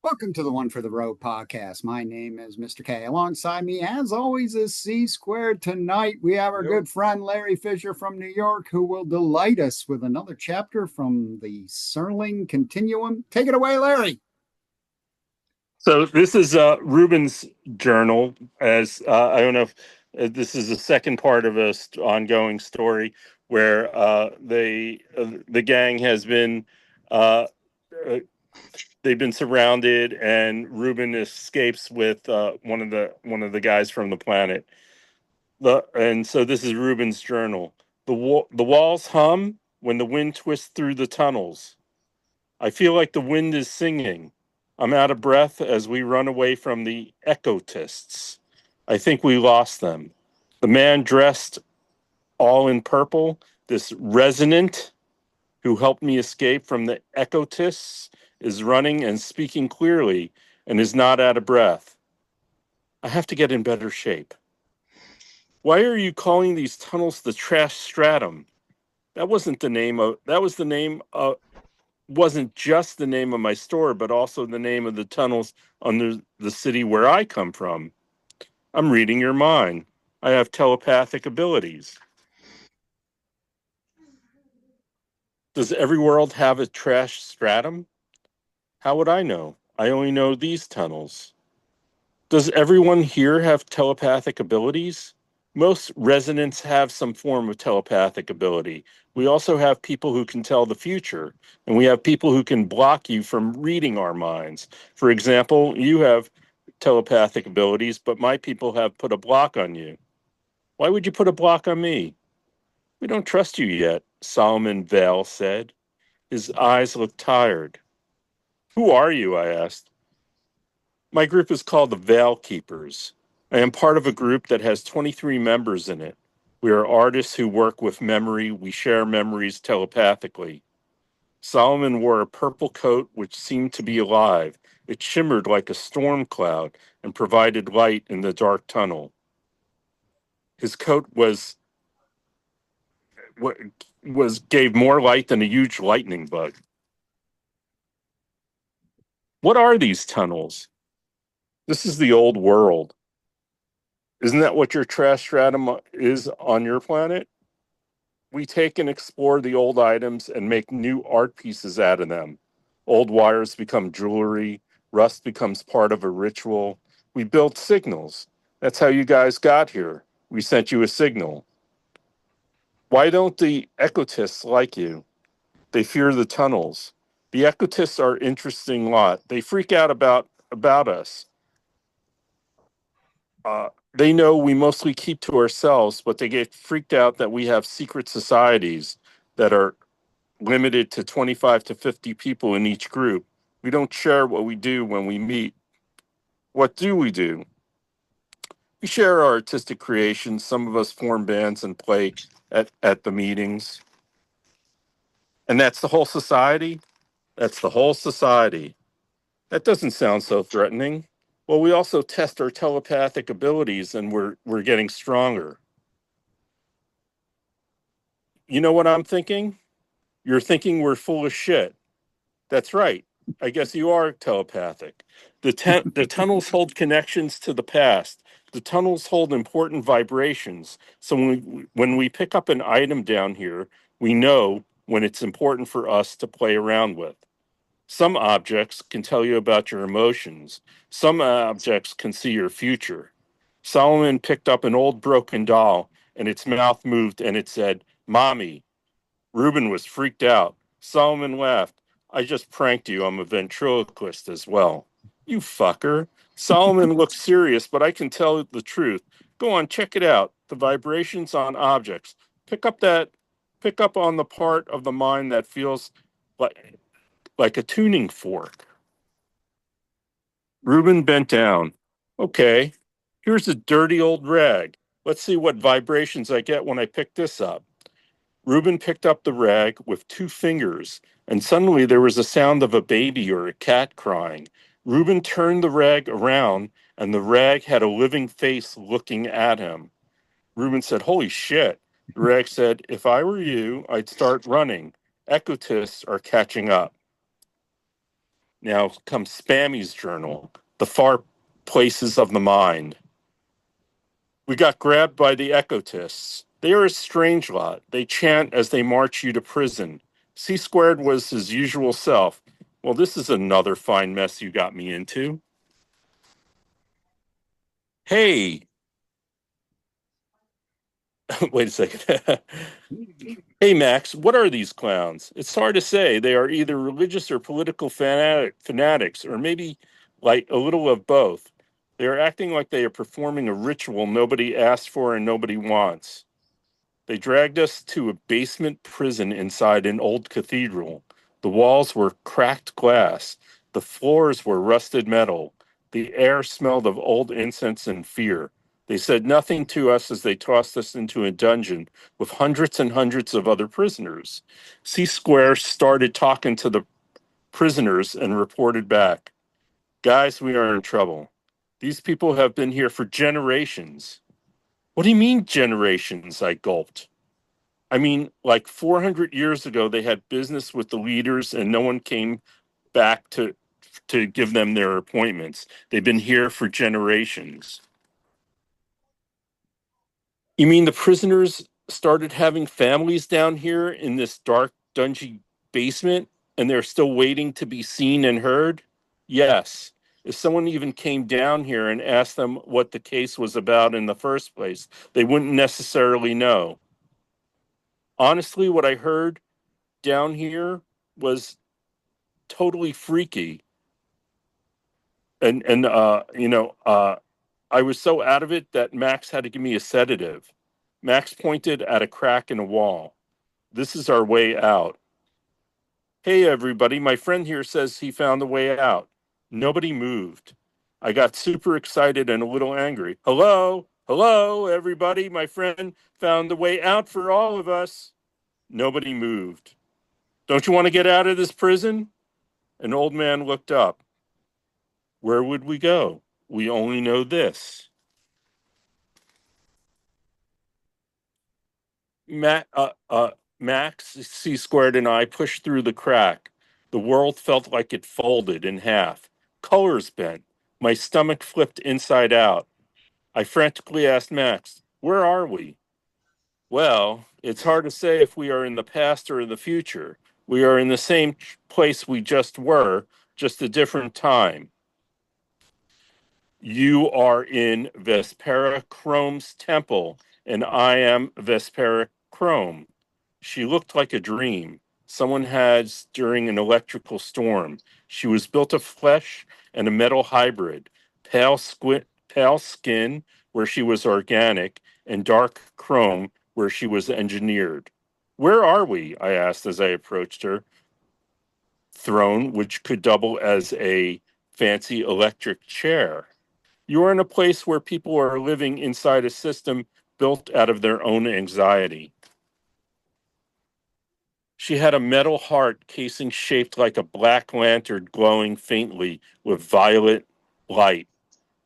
Welcome to the One for the Road podcast. My name is Mr. K. Alongside me, as always, is C Squared. Tonight, we have our Yep. good friend Larry Fisher from New York, who will delight us with another chapter from the Serling Continuum. Take it away, Larry. So this is Ruben's journal. As I don't know if this is the second part of a ongoing story where the gang has been uh, uh, they've been surrounded, and Ruben escapes with one of the guys from the planet. And so this is Ruben's journal. The walls hum when the wind twists through the tunnels. I feel like the wind is singing. I'm out of breath as we run away from the ecotists. I think we lost them. The man dressed all in purple, this resonant who helped me escape from the ecotists, is running and speaking clearly and is not out of breath. I have to get in better shape. Why are you calling these tunnels the trash stratum? That was the name of wasn't just the name of my store, but also the name of the tunnels under the city where I come from. I'm reading your mind. I have telepathic abilities. Does every world have a trash stratum? How would I know? I only know these tunnels. Does everyone here have telepathic abilities? Most residents have some form of telepathic ability. We also have people who can tell the future, and we have people who can block you from reading our minds. For example, you have telepathic abilities, but my people have put a block on you. Why would you put a block on me? We don't trust you yet, Solomon Vale said. His eyes looked tired. Who are you? I asked. My group is called the Veil Keepers. I am part of a group that has 23 members in it. We are artists who work with memory. We share memories telepathically. Solomon wore a purple coat which seemed to be alive. It shimmered like a storm cloud and provided light in the dark tunnel. His coat was gave more light than a huge lightning bug. What are these tunnels? This is the old world. Isn't that what your trash stratum is on your planet? We take and explore the old items and make new art pieces out of them. Old wires become jewelry, rust becomes part of a ritual. We build signals. That's how you guys got here. We sent you a signal. Why don't the ecotists like you? They fear the tunnels. The ecotists are an interesting lot. They freak out about us. They know we mostly keep to ourselves, but they get freaked out that we have secret societies that are limited to 25 to 50 people in each group. We don't share what we do when we meet. What do we do? We share our artistic creations. Some of us form bands and play at the meetings. And that's the whole society? That's the whole society. That doesn't sound so threatening. Well, we also test our telepathic abilities, and we're getting stronger. You know what I'm thinking? You're thinking we're full of shit. That's right. I guess you are telepathic. The tunnels hold connections to the past. The tunnels hold important vibrations. So when we pick up an item down here, we know when it's important for us to play around with. Some objects can tell you about your emotions. Some objects can see your future. Solomon picked up an old broken doll, and its mouth moved and it said, "Mommy." Reuben was freaked out. Solomon laughed. I just pranked you. I'm a ventriloquist as well. You fucker. Solomon looked serious, but I can tell the truth. Go on, check it out. The vibrations on objects. Pick up that, pick up on the part of the mind that feels like a tuning fork. Reuben bent down. Okay, here's a dirty old rag. Let's see what vibrations I get when I pick this up. Reuben picked up the rag with 2 fingers, and suddenly there was a sound of a baby or a cat crying. Reuben turned the rag around, and the rag had a living face looking at him. Reuben said, Holy shit. The rag said, If I were you, I'd start running. Ecotists are catching up. Now comes Spammy's journal, the far places of the mind. We got grabbed by the ecotists. They are a strange lot. They chant as they march you to prison. C squared was his usual self. Well, this is another fine mess you got me into. Hey, wait a second. Hey, Max, what are these clowns? It's hard to say. They are either religious or political fanatics, or maybe like a little of both. They are acting like they are performing a ritual nobody asked for and nobody wants. They dragged us to a basement prison inside an old cathedral. The walls were cracked glass. The floors were rusted metal. The air smelled of old incense and fear. They said nothing to us as they tossed us into a dungeon with hundreds and hundreds of other prisoners. C Square started talking to the prisoners and reported back. Guys, we are in trouble. These people have been here for generations. What do you mean, generations? I gulped. I mean, like 400 years ago, they had business with the leaders and no one came back to give them their appointments. They've been here for generations. You mean the prisoners started having families down here in this dark, dungy basement and they're still waiting to be seen and heard? Yes. If someone even came down here and asked them what the case was about in the first place, they wouldn't necessarily know. Honestly, what I heard down here was totally freaky. And I was so out of it that Max had to give me a sedative. Max pointed at a crack in a wall. This is our way out. Hey, everybody, my friend here says he found the way out. Nobody moved. I got super excited and a little angry. Hello, hello, everybody, my friend found the way out for all of us. Nobody moved. Don't you want to get out of this prison? An old man looked up. Where would we go? We only know this. Ma- uh, uh, Max, C squared, and I pushed through the crack. The world felt like it folded in half. Colors bent. My stomach flipped inside out. I frantically asked Max, where are we? Well, it's hard to say if we are in the past or in the future. We are in the same place we just were, just a different time. You are in Vespera Chrome's temple, and I am Vespera Chrome. She looked like a dream someone had during an electrical storm. She was built of flesh and a metal hybrid, pale skin where she was organic, and dark chrome where she was engineered. Where are we? I asked as I approached her. Throne, which could double as a fancy electric chair. You are in a place where people are living inside a system built out of their own anxiety. She had a metal heart casing shaped like a black lantern glowing faintly with violet light.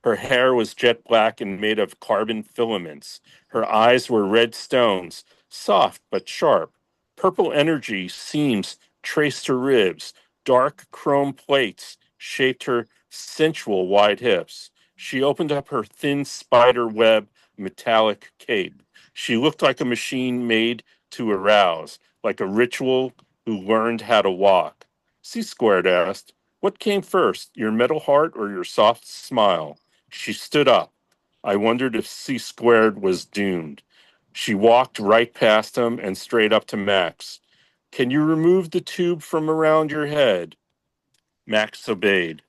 Her hair was jet black and made of carbon filaments. Her eyes were red stones, soft but sharp. Purple energy seams traced her ribs. Dark chrome plates shaped her sensual wide hips. She opened up her thin spider web metallic cape. She looked like a machine made to arouse, like a ritual who learned how to walk. C squared asked, what came first, your metal heart or your soft smile? She stood up. I wondered if C squared was doomed. She walked right past him and straight up to Max. Can you remove the tube from around your head? Max obeyed.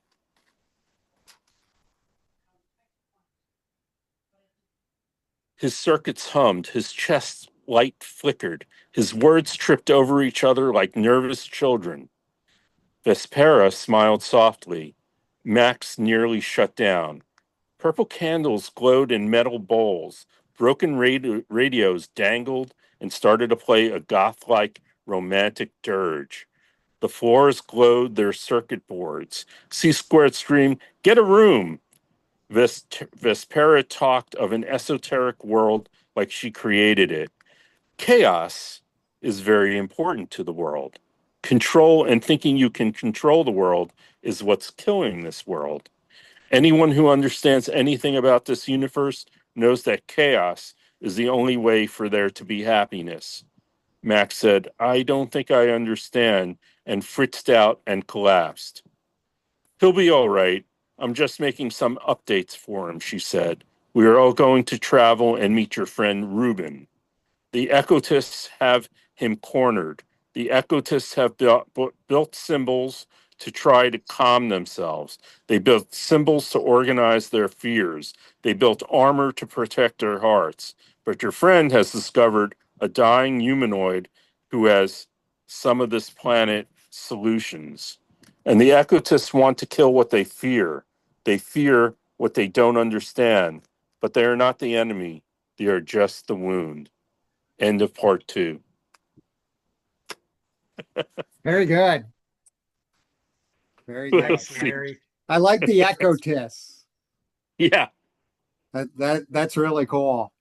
His circuits hummed, his chest light flickered, his words tripped over each other like nervous children. Vespera smiled softly. Max nearly shut down. Purple candles glowed in metal bowls. Broken radios dangled and started to play a goth like romantic dirge. The floors glowed their circuit boards. C squared screamed, get a room! Vespera talked of an esoteric world like she created it. Chaos is very important to the world. Control and thinking you can control the world is what's killing this world. Anyone who understands anything about this universe knows that chaos is the only way for there to be happiness. Max said, I don't think I understand, and fritzed out and collapsed. He'll be all right. I'm just making some updates for him, she said. We are all going to travel and meet your friend Reuben. The ecotists have him cornered. The ecotists have built symbols to try to calm themselves. They built symbols to organize their fears. They built armor to protect their hearts. But your friend has discovered a dying humanoid who has some of this planet solutions. And the ecotists want to kill what they fear. They fear what they don't understand. But they are not the enemy. They are just the wound. End of part two. Very good. Very good. Thanks, Larry. I like the ecotists. Yeah, That's really cool.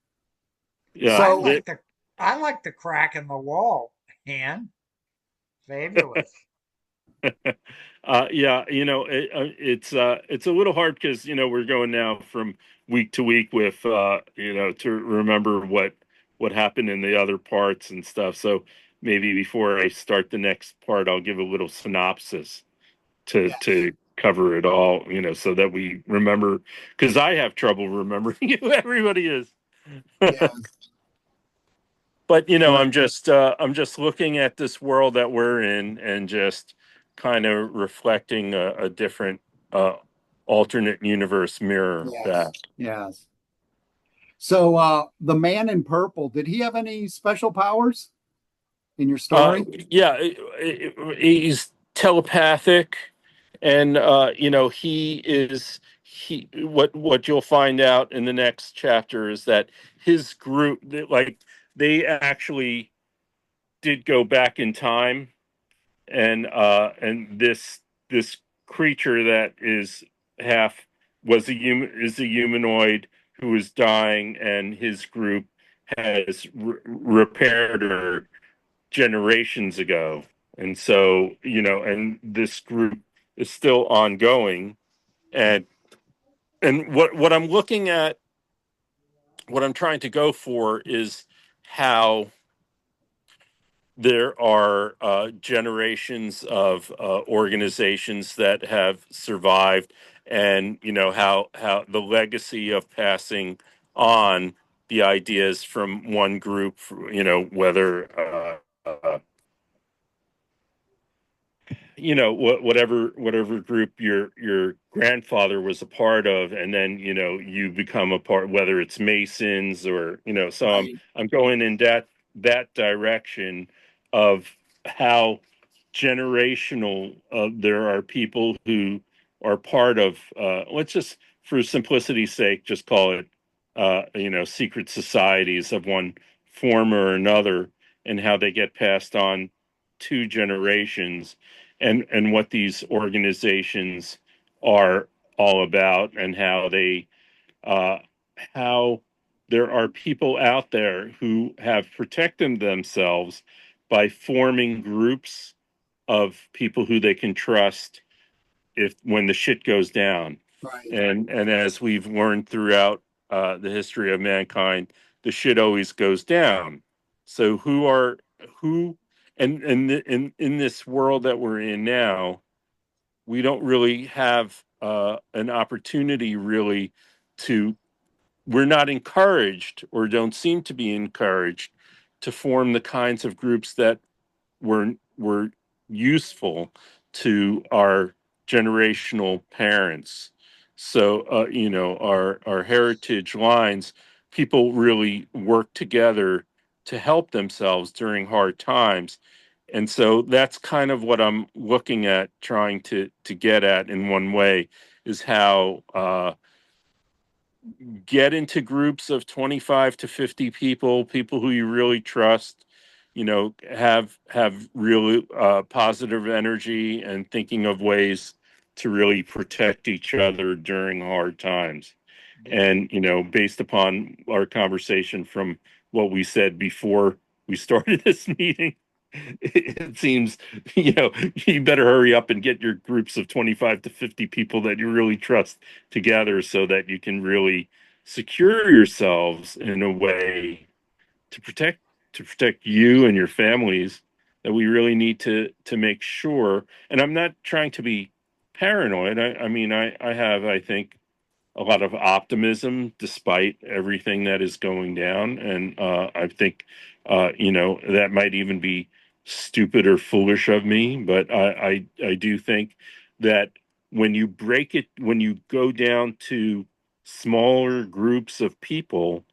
yeah. I So like the I like the crack in the wall, man. Fabulous. Yeah, it's a little hard because we're going now from week to week with to remember what happened in the other parts and stuff. So maybe before I start the next part, I'll give a little synopsis yes, to cover it all, so that we remember, because I have trouble remembering who everybody is. yes, But right, I'm just looking at this world that we're in and just kind of reflecting a different uh alternate universe mirror back. yes, yes. So the man in purple, did he have any special powers in your Uh story? yeah, he's telepathic, and he what you'll find out in the next chapter is that his group, like, they actually did go back in time, and this creature that is half was a human is a humanoid who is dying, and his group has repaired her generations ago. And so, and this group is still ongoing. And and what I'm looking at, what I'm trying to go for, is how there are generations of organizations that have survived, and how the legacy of passing on the ideas from one group, whether whatever group your grandfather was a part of, and then you become a part, whether it's Masons or so I'm Right, I'm going in that direction of how generational there are people who are part of, let's just, for simplicity's sake, just call it secret societies of one form or another, and how they get passed on two generations, and what these organizations are all about, and uh, how there are people out there who have protected themselves by forming groups of people who they can trust if when the shit goes down. right, And as we've learned throughout the history of mankind, the shit always goes down. So who and in this world that we're in now, we don't really have an opportunity really to we're not encouraged, or don't seem to be encouraged, to form the kinds of groups that were useful to our generational parents. So our heritage lines, people really work together to help themselves during hard times. And so that's kind of what I'm looking at, trying to get at in one way, is how get into groups of 25 to 50 people, people who you really trust, have really positive energy, and thinking of ways to really protect each other during hard times. Did And based upon our conversation from what we said before we started this meeting, it seems, you better hurry up and get your groups of 25 to 50 people that you really trust together so that you can really secure yourselves in a way to protect you and your families, that we really need to make sure. And I'm not trying to be paranoid. I mean, I have, I think, a lot of optimism despite everything that is going down. And I think, that might even be stupid or foolish of me, but I do think that when you go down to smaller groups of people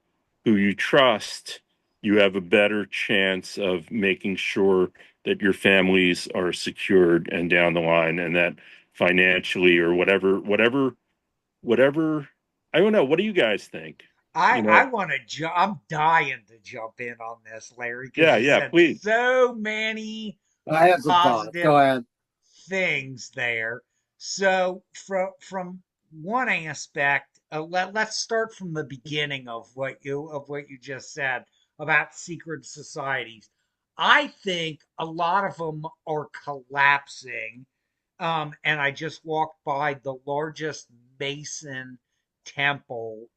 who you trust, you have a better chance of making sure that your families are secured and down the line, and that financially or whatever. I don't know. What do you guys think? You I know, want to jump. I'm dying to jump in on this, Larry, because yeah, you yeah, said please. so many I have some thoughts. positive Go ahead. things there. So from one aspect, let's start from the beginning of what you just said about secret societies. I think a lot of them are collapsing. And I just walked by the largest Mason temple.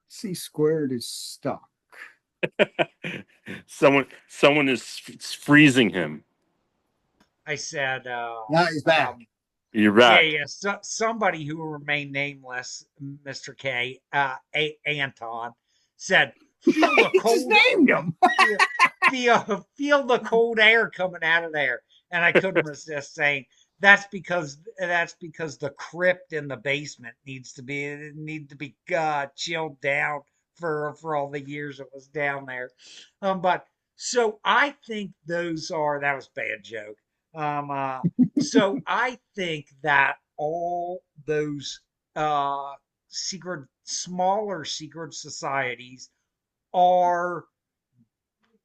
C squared is stuck. Someone is freezing him. I said, Now he's back. You're yeah, back. yeah. So, somebody who will remain nameless, Mr. K, Anton, said, "Feel the He just cold, named him. feel, feel the cold air coming out of there." And I couldn't resist saying, that's because the crypt in the basement need to be chilled down for all the years it was down there. But so I think that was a bad joke. Um, uh, so I think that all those smaller secret societies are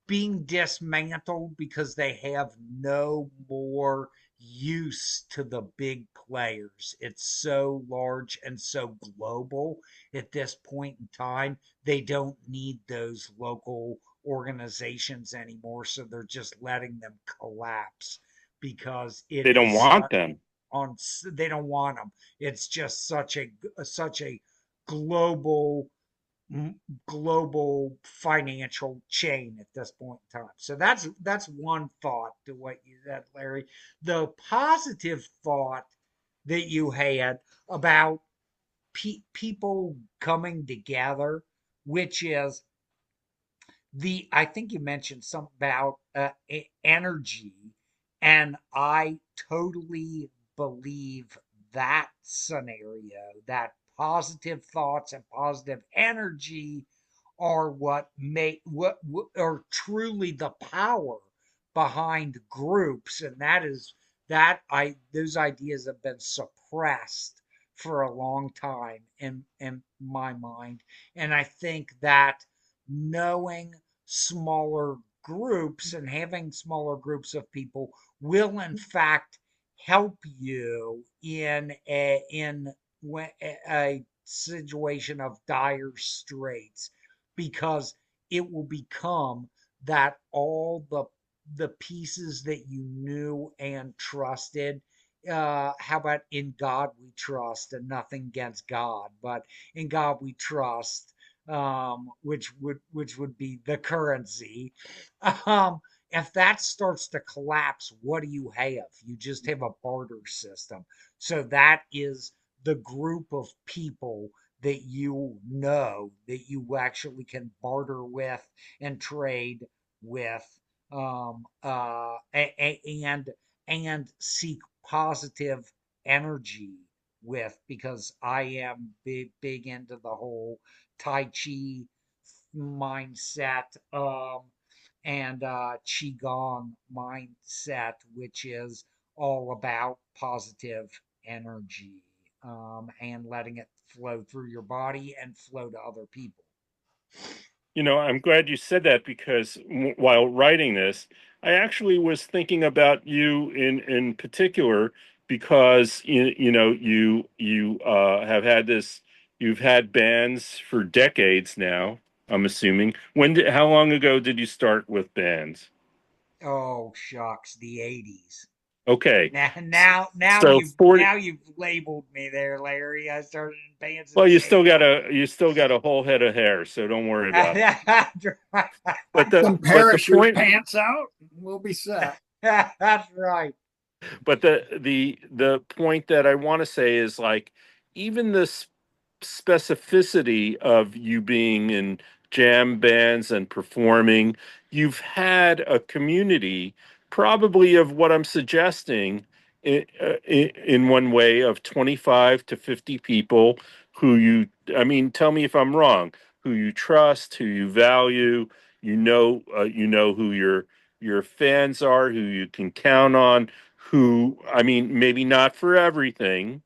being dismantled because they have no more use to the big players. It's so large and so global at this point in time. They don't need those local organizations anymore, so they're just letting them collapse because it They don't is want them. on they don't want them. It's just such a global global financial chain at this point in time. So that's one thought to what you said, Larry. The positive thought that you had about people coming together, which is the I think you mentioned something about energy, and I totally believe that scenario, that positive thoughts and positive energy are what make what are truly the power behind groups, and that is that I those ideas have been suppressed for a long time in my mind, and I think that knowing smaller groups and having smaller groups of people will in fact help you in a situation of dire straits, because it will become that all the pieces that you knew and trusted, how about in God we trust, and nothing against God, but in God we trust, which would be the currency. Um, if that starts to collapse, what do you have? You just have a barter system. So that is the group of people that you know that you actually can barter with and trade with, and seek positive energy with, because I am big into the whole Tai Chi mindset, and Qigong mindset, which is all about positive energy, and letting it flow through your body and flow to other people. I'm glad you said that because while writing this, I actually was thinking about you in particular because you have had this. You've had bands for decades now, I'm assuming. How long ago did you start with bands? Oh shucks, the 80s. Okay. Now So 40, you've labeled me there, Larry. I started in bands in well, the you still got a whole head of hair, so don't worry about it. 80s. Some But the parachute point pants out. We'll be set. That's right. but the point that I want to say is like even the specificity of you being in jam bands and performing, you've had a community probably of what I'm suggesting in one way of 25 to 50 people who you, I mean, tell me if I'm wrong, who you trust, who you value, you know who your fans are, who you can count on, who, I mean, maybe not for everything.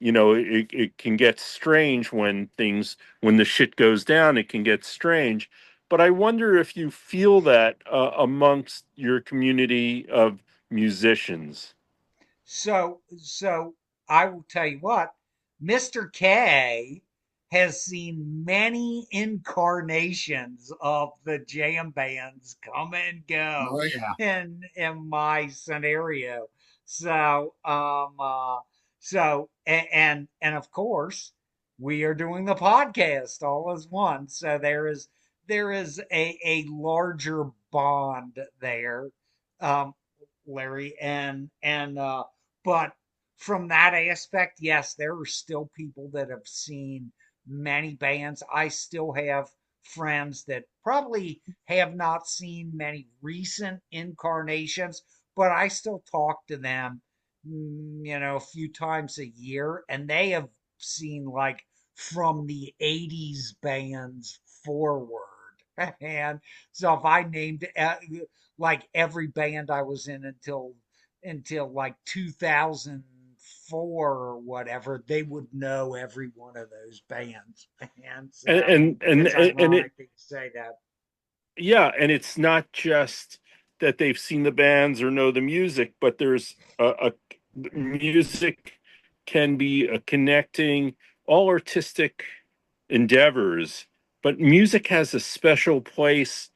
It can get strange when the shit goes down, it can get strange. But I wonder if you feel that amongst your community of musicians. So I will tell you what, Mr. K has seen many incarnations of the jam bands come and go Oh yeah. in my scenario. So and of course we are doing the podcast all as one. So there is a larger bond there. Um Larry, and but from that aspect, yes, there are still people that have seen many bands. I still have friends that probably have not seen many recent incarnations, but I still talk to them, a few times a year, and they have seen like from the 80s bands forward. And so if I named like every band I was in until like 2004 or whatever, they would know every one of those bands. And so it's And ironic that you say that. yeah, and it's not just that they've seen the bands or know the music, but there's a music can be a connecting all artistic endeavors, but music has a special place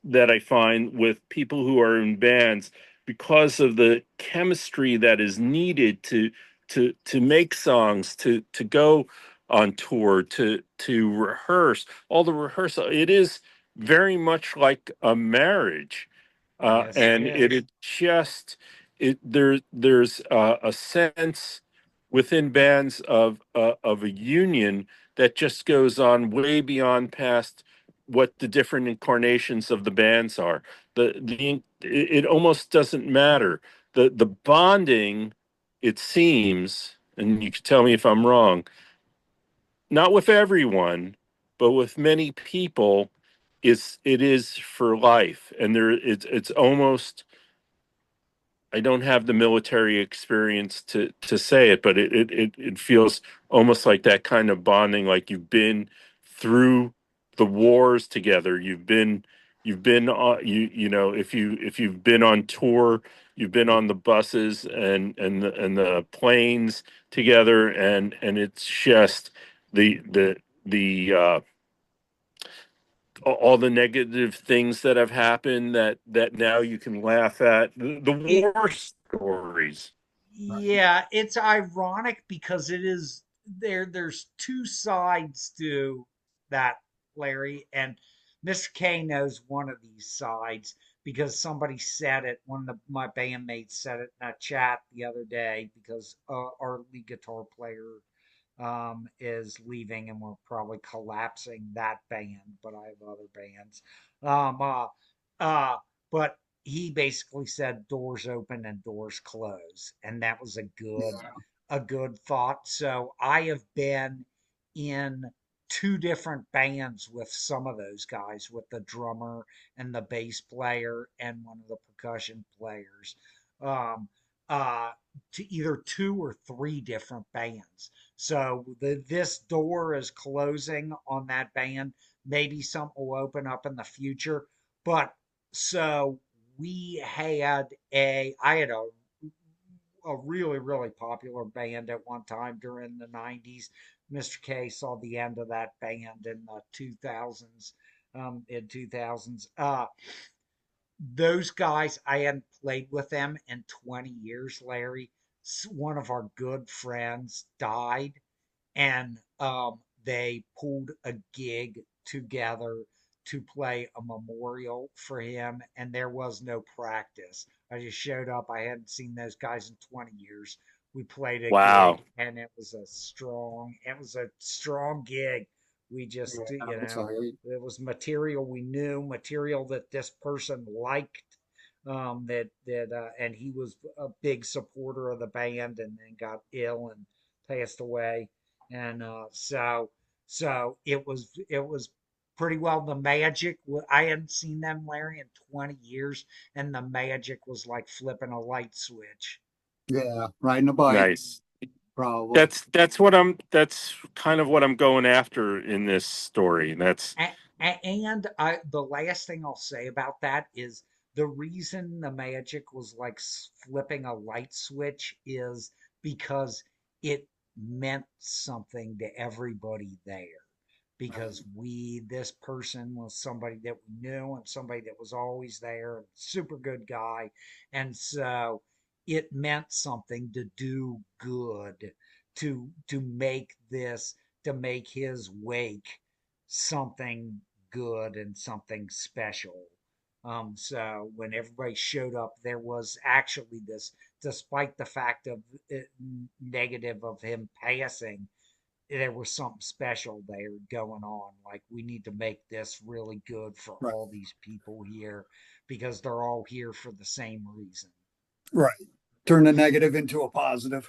that I find with people who are in bands because of the chemistry that is needed to make songs, to go on tour, to rehearse, all the rehearsal. It is very much like a marriage, Yes, it and is. it just there's a sense within bands of a union that just goes on way beyond past what the different incarnations of the bands are. It almost doesn't matter. The bonding, it seems, and you can tell me if I'm wrong, not with everyone, but with many people, it is for life. And it's almost, I don't have the military experience to say it, but it feels almost like that kind of bonding, like you've been through the wars together. You've been on if you've been on tour, you've been on the buses and the planes together, and it's just the all the negative things that have happened that now you can laugh at the It war stories. Yeah, it's ironic because it is there's two sides to that, Larry, and Mr. K knows one of these sides because somebody said it, one of my bandmates said it in a chat the other day because our lead guitar player is leaving and we're probably collapsing that band, but I have other bands. Um, uh, uh, but he basically said doors open and doors close, and that was a good thought. So I have been in two different bands with some of those guys, with the drummer and the bass player and one of the percussion players. Um, uh, to either two or three different bands. So this door is closing on that band. Maybe something will open up in the future. But so I had a a really, really popular band at one time during the 90s. Mr. K saw the end of that band in the 2000s. In 2000s, those guys, I hadn't played with them in 20 years, Larry. One of our good friends died, and they pulled a gig together to play a memorial for him, and there was no practice. I just showed up. I hadn't seen those guys in 20 years. We played a Wow. gig, and it was a strong gig. We just, it was material we knew, material that this person liked. And he was a big supporter of the band, and then got ill and passed away. And so it was pretty well the magic. I hadn't seen them, Larry, in 20 years, and the magic was like flipping a light switch. Yeah, riding a bike, Nice. probably. That's kind of what I'm going after in this story. That's And the last thing I'll say about that is the reason the magic was like flipping a light switch is because it meant something to everybody there. Because this person was somebody that we knew and somebody that was always there, and super good guy. And so it meant something to do good, to make this, to make his wake something good and something special. So when everybody showed up, there was actually this, despite the fact of negative of him passing, there was something special there going on. Like, we need to make this really good for Right. all these people here because they're all here for the same reason. Right. Turn a negative into a positive.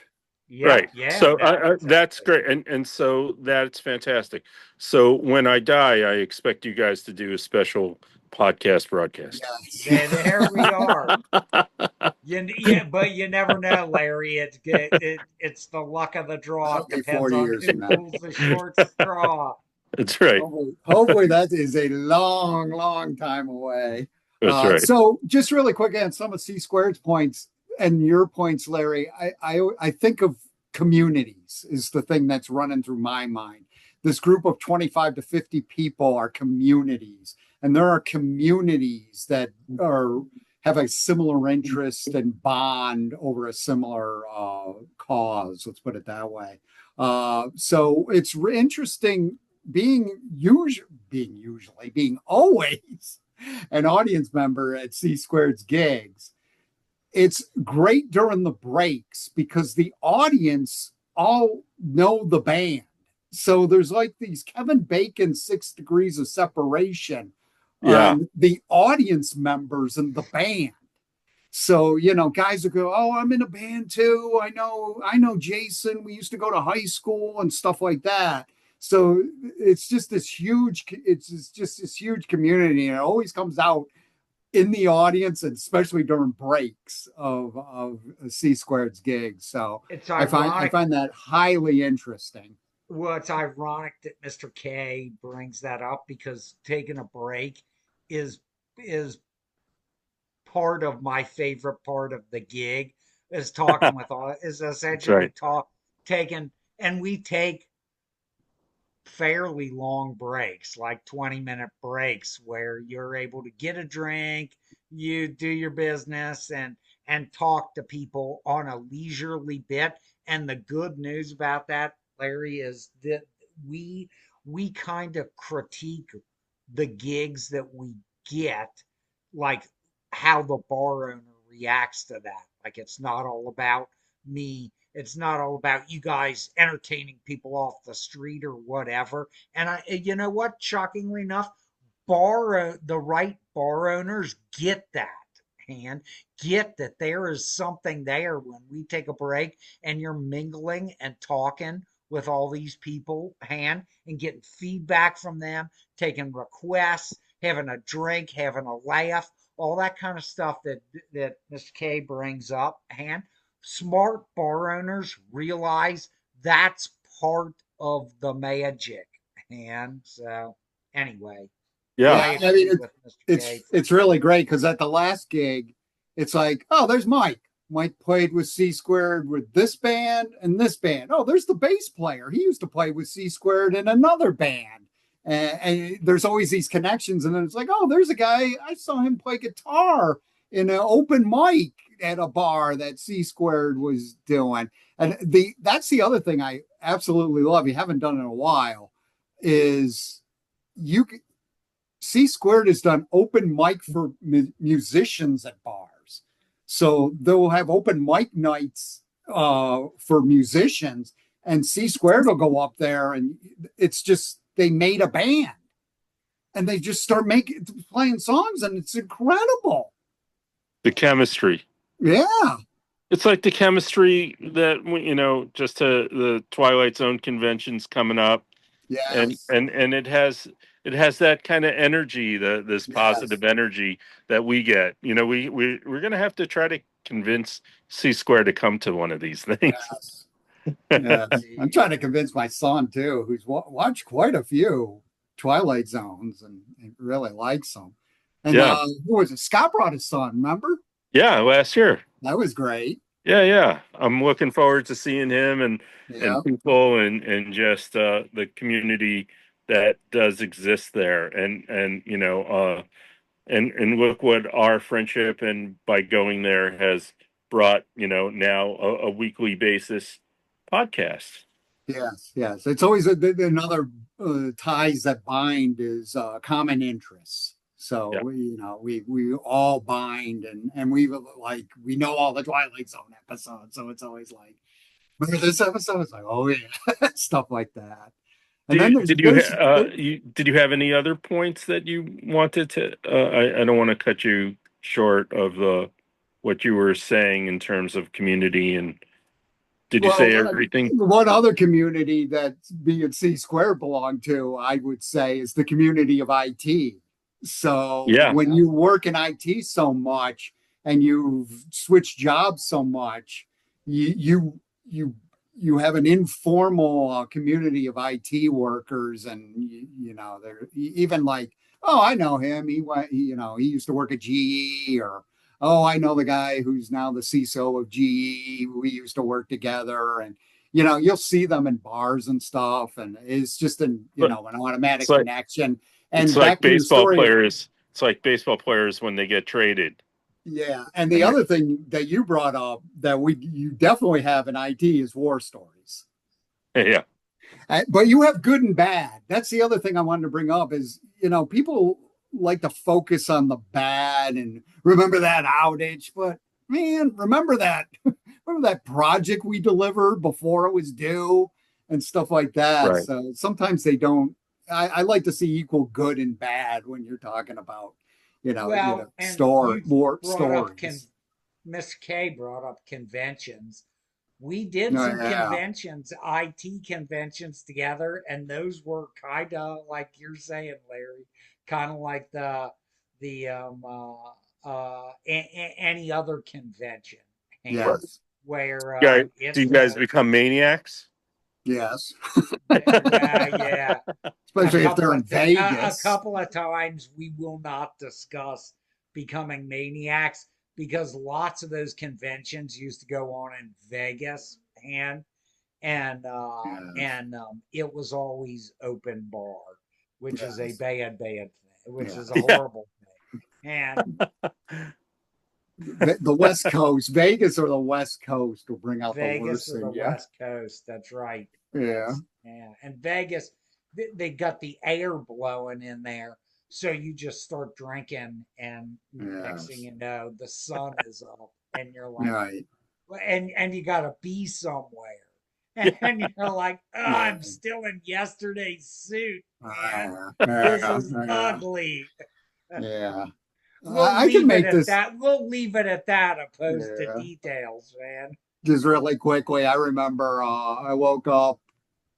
Yeah, right. yeah, So no, that's exactly. great, and so that's fantastic. So when I die, I expect you guys to do a special podcast broadcast. Yes. There we are. Yeah, but you never know, Larry. It's the luck of the draw. That'll It be depends 40 on years who from now. pulls the short straw. That's right. Hopefully that is a long, long time away. That's right. So just really quick on some of C squared's points and your points, Larry, I think of communities is the thing that's running through my mind. This group of 25 to 50 people are communities, and there are communities that are have a similar interest and bond over a similar cause. Let's put it that way. So it's interesting being always an audience member at C Squared's gigs. It's great during the breaks because the audience all know the band. So there's like these Kevin Bacon 6 degrees of separation Yeah. on the audience members and the band. So, guys will go, "Oh, I'm in a band too. I know Jason. We used to go to high school and stuff like that." So it's just this huge community, and it always comes out in the audience, and especially during breaks of C Squared's gigs. So It's I ironic. find that highly interesting. Well, it's ironic that Mr. K brings that up because taking a break is is part of my favorite part of the gig, is talking with all, is That's essentially right. taking, and we take fairly long breaks, like 20-minute breaks, where you're able to get a drink, you do your business, and talk to people on a leisurely bit. And the good news about that, Larry, is that we kind of critique the gigs that we get, like how the bar owner reacts to that. Like, it's not all about me, it's not all about you guys entertaining people off the street or whatever. And you know what? Shockingly enough, the right bar owners get that, and get that there is something there when we take a break and you're mingling and talking with all these people, and getting feedback from them, taking requests, having a drink, having a laugh, all that kind of stuff that Mr. K brings up, smart bar owners realize that's part of the magic. And so, anyway, Yeah. I Yeah, I mean agree with Mr. K for it's really sure. great because at the last gig, it's like, oh, there's Mike. Mike played with C Squared with this band and this band. Oh, there's the bass player. He used to play with C Squared in another band. And there's always these connections. And then it's like, oh, there's a guy. I saw him play guitar in an open mic at a bar that C Squared was doing. And that's the other thing I absolutely love. You haven't done in a while is you C Squared has done open mic for musicians at bars. So they'll have open mic nights for musicians, and C Squared will go up there, and it's just they made a band, and they just start making playing songs, and it's incredible. The chemistry. Yeah. It's like the chemistry that, just the Twilight Zone conventions coming up. Yes. And it has that kind of energy, this positive energy that we get. We're gonna have to try to convince C Square to come to one of these things. Yes. I'm trying to convince my son too, who's watched quite a few Twilight Zones and really likes them. And who was it? Scott brought his son, remember? Yeah, last year. That was great. Yeah. I'm looking forward to seeing him and people and just the community that does exist there. And look what our friendship and by going there has brought, now a weekly basis podcast. Yes. It's always another ties that bind is common interests. So we all bind and we know all the Twilight Zone episodes. So it's always like, remember this episode? It's like, oh yeah, stuff like that. And did you have any other points that you wanted to? I don't want to cut you short of what you were saying in terms of community. And did you say everything? One other community that B and C Square belong to, I would say, is the community of IT. So when you work in IT so much and you've switched jobs so much, you have an informal community of IT workers, and they're even like, oh, I know him. He used to work at GE, or oh, I know the guy who's now the CISO of GE. We used to work together, and you'll see them in bars and stuff, and it's just an automatic connection. And it's like baseball players. It's like baseball players when they get traded. Yeah, and the other thing that you brought up that you definitely have in IT is war stories. Yeah, but you have good and bad. That's the other thing I wanted to bring up is people like to focus on the bad and remember that outage, but man, remember that project we delivered before it was due and stuff like that. Right. So sometimes they don't. I like to see equal good and bad when you're talking about, war stories. Miss K brought up conventions. We did some conventions, IT conventions together, and those were kind of like you're saying, Larry, kind of like any other convention. Yes. Where do you guys become maniacs? Yes. Yeah. Especially if they're in Vegas. A couple of times we will not discuss becoming maniacs because lots of those conventions used to go on in Vegas, and it was always open bar, which is a bad thing, which is a horrible thing. And the West Coast, Vegas or the West Coast will bring out Vegas the worst. Or the West Coast, that's right. Yeah. And Vegas, they got the air blowing in there, so you just start drinking, and next thing you know, the sun is up, and you're like, right. and you got to be somewhere. And you're like, I'm still in yesterday's suit. This is ugly. Yeah. I can make this. We'll leave it at that, opposed to details, man. Just really quickly, I remember I woke up.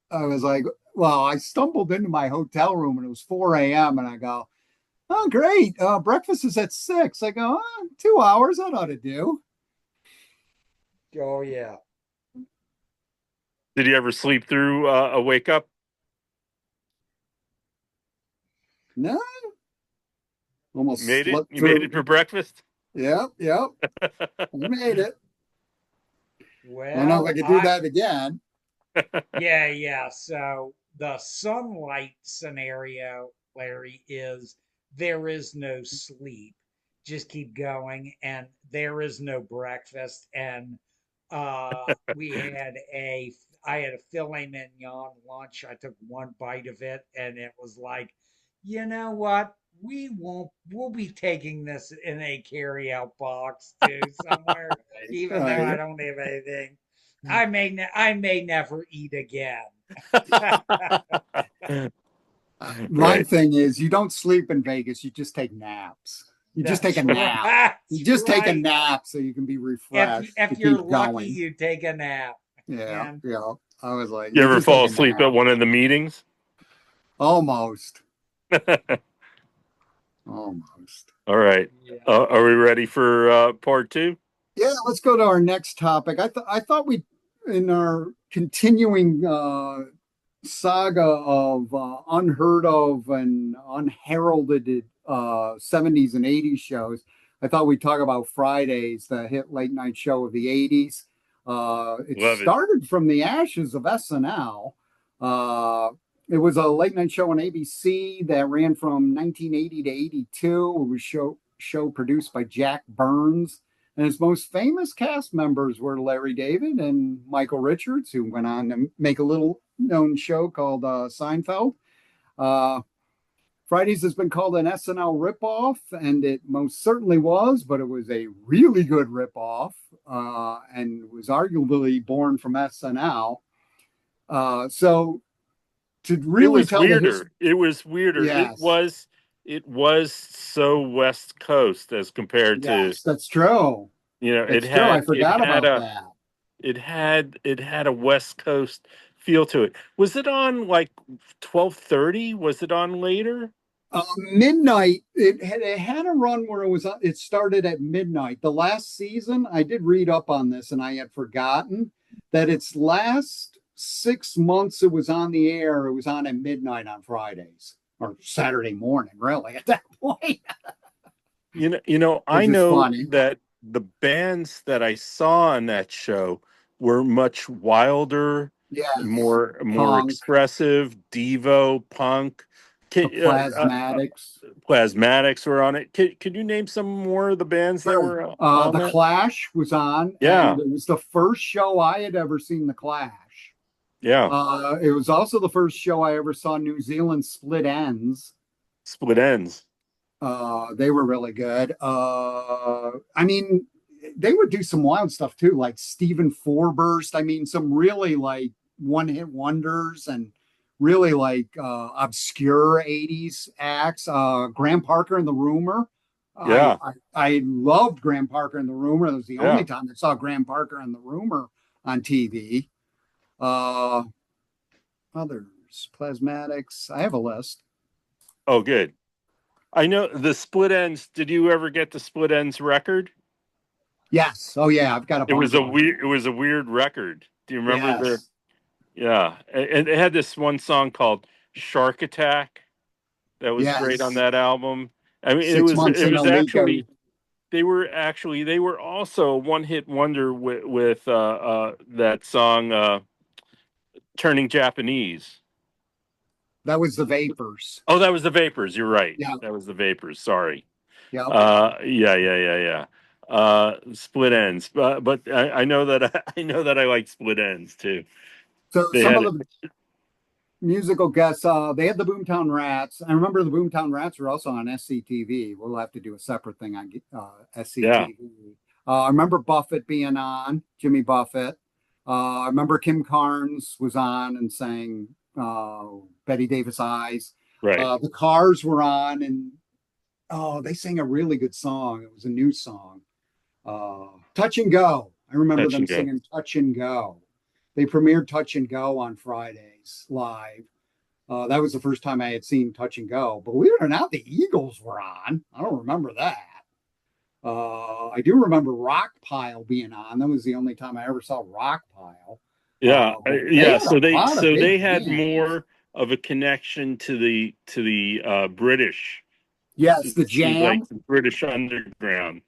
I was like, well, I stumbled into my hotel room and it was 4 a.m. and I go, oh, great. Breakfast is at 6. I go, 2 hours. That ought to do. Oh, yeah. Did you ever sleep through a wake up? No. Almost made it. You made it for breakfast? Yep. We made it. I don't know if I Well, could do that again. yeah. So the sunlight scenario, Larry, is there is no sleep. Just keep going, and there is no breakfast. And we had a I had a filet mignon lunch. I took one bite of it, and it was like, you know what? We'll be taking this in a carry-out box to somewhere, even though I Right. don't have anything. I may never eat again. My Right. thing is, you don't sleep in Vegas. You just take naps. You just take That's a right. nap. You That's just take a right. nap so you can be refreshed to If you're keep lucky, going. you take a nap. Yeah, And yeah. I was like, You you ever just take fall a asleep at nap. one of the meetings? Almost. Almost. All right. yeah. Are we ready for part two? Yeah, let's go to our next topic. I thought we, in our continuing saga of unheard of and unheralded 70s and 80s shows, I thought we'd talk about Fridays, the hit late night show of the 80s. It Love it. started from the ashes of SNL. It was a late night show on ABC that ran from 1980 to 82. It was show produced by Jack Burns. And his most famous cast members were Larry David and Michael Richards, who went on to make a little known show called Seinfeld. Uh, Fridays has been called an SNL ripoff, and it most certainly was, but it was a really good ripoff and was arguably born from SNL. So to It really was tell the history, weirder. It was weirder. yes, It was so West Coast as compared to, yes, that's true. it That's true. I had forgot about that. it had a West Coast feel to it. Was it on like 12:30? Was it on later? Midnight. It had a run where it started at midnight. The last season, I did read up on this, and I had forgotten that its last 6 months it was on the air. It was on at midnight on Fridays or Saturday morning. Really, at that point, I which is know funny. that the bands that I saw on that show were much wilder, Yes, more punk, expressive, Devo, punk. the Uh, Plasmatics. Plasmatics were on it. Could you name some more of the bands that Sure. were on The that? Clash was on, Yeah, and it was the first show I had ever seen the Clash. yeah. It was also the first show I ever saw New Zealand Split Ends. Split Ends. They were really good. I mean, they would do some wild stuff too, like Stephen Forburst. I mean, some really like one hit wonders and really like obscure 80s acts. Graham Parker and the Rumor. Yeah, I loved Graham Parker and the Rumor. That was the only yeah. time I saw Graham Parker and the Rumor on TV. Uh, Others, Plasmatics. I have a list. Oh, good. I know the Split Ends. Did you ever get the Split Ends record? Yes. Oh yeah, I've got a bunch of them. It was a weird record. Do you remember the? Yes. Yeah, and it had this one song called Shark Attack that was great on Yes. that album. I mean, 6 months it in was Alico. actually they were also a one hit wonder with that song Turning Japanese. That was the Vapors. Oh, that was the Vapors. You're right. Yeah. That was the Vapors. Sorry. Yeah. Yeah. Split Ends, but I know that I know that I like Split Ends too. So They some had of the musical guests, they had the Boomtown Rats. I remember the Boomtown Rats were also on SCTV. We'll have to do a separate thing on yeah, SCTV. I remember Buffett being on, Jimmy Buffett. I remember Kim Carnes was on and sang Betty Davis Eyes. right. The Cars were on, and oh, they sang a really good song. It was a new song. Touch and Go. I remember Touch them and go. singing Touch and Go. They premiered Touch and Go on Fridays live. That was the first time I had seen Touch and Go. Believe it or not, the Eagles were on. I don't remember that. I do remember Rock Pile being on. That was the only time I ever saw Rock Pile. Yeah, But they yeah. had a lot of So they big had bands. more of a connection to the British, Yes, the like Jam. the British underground.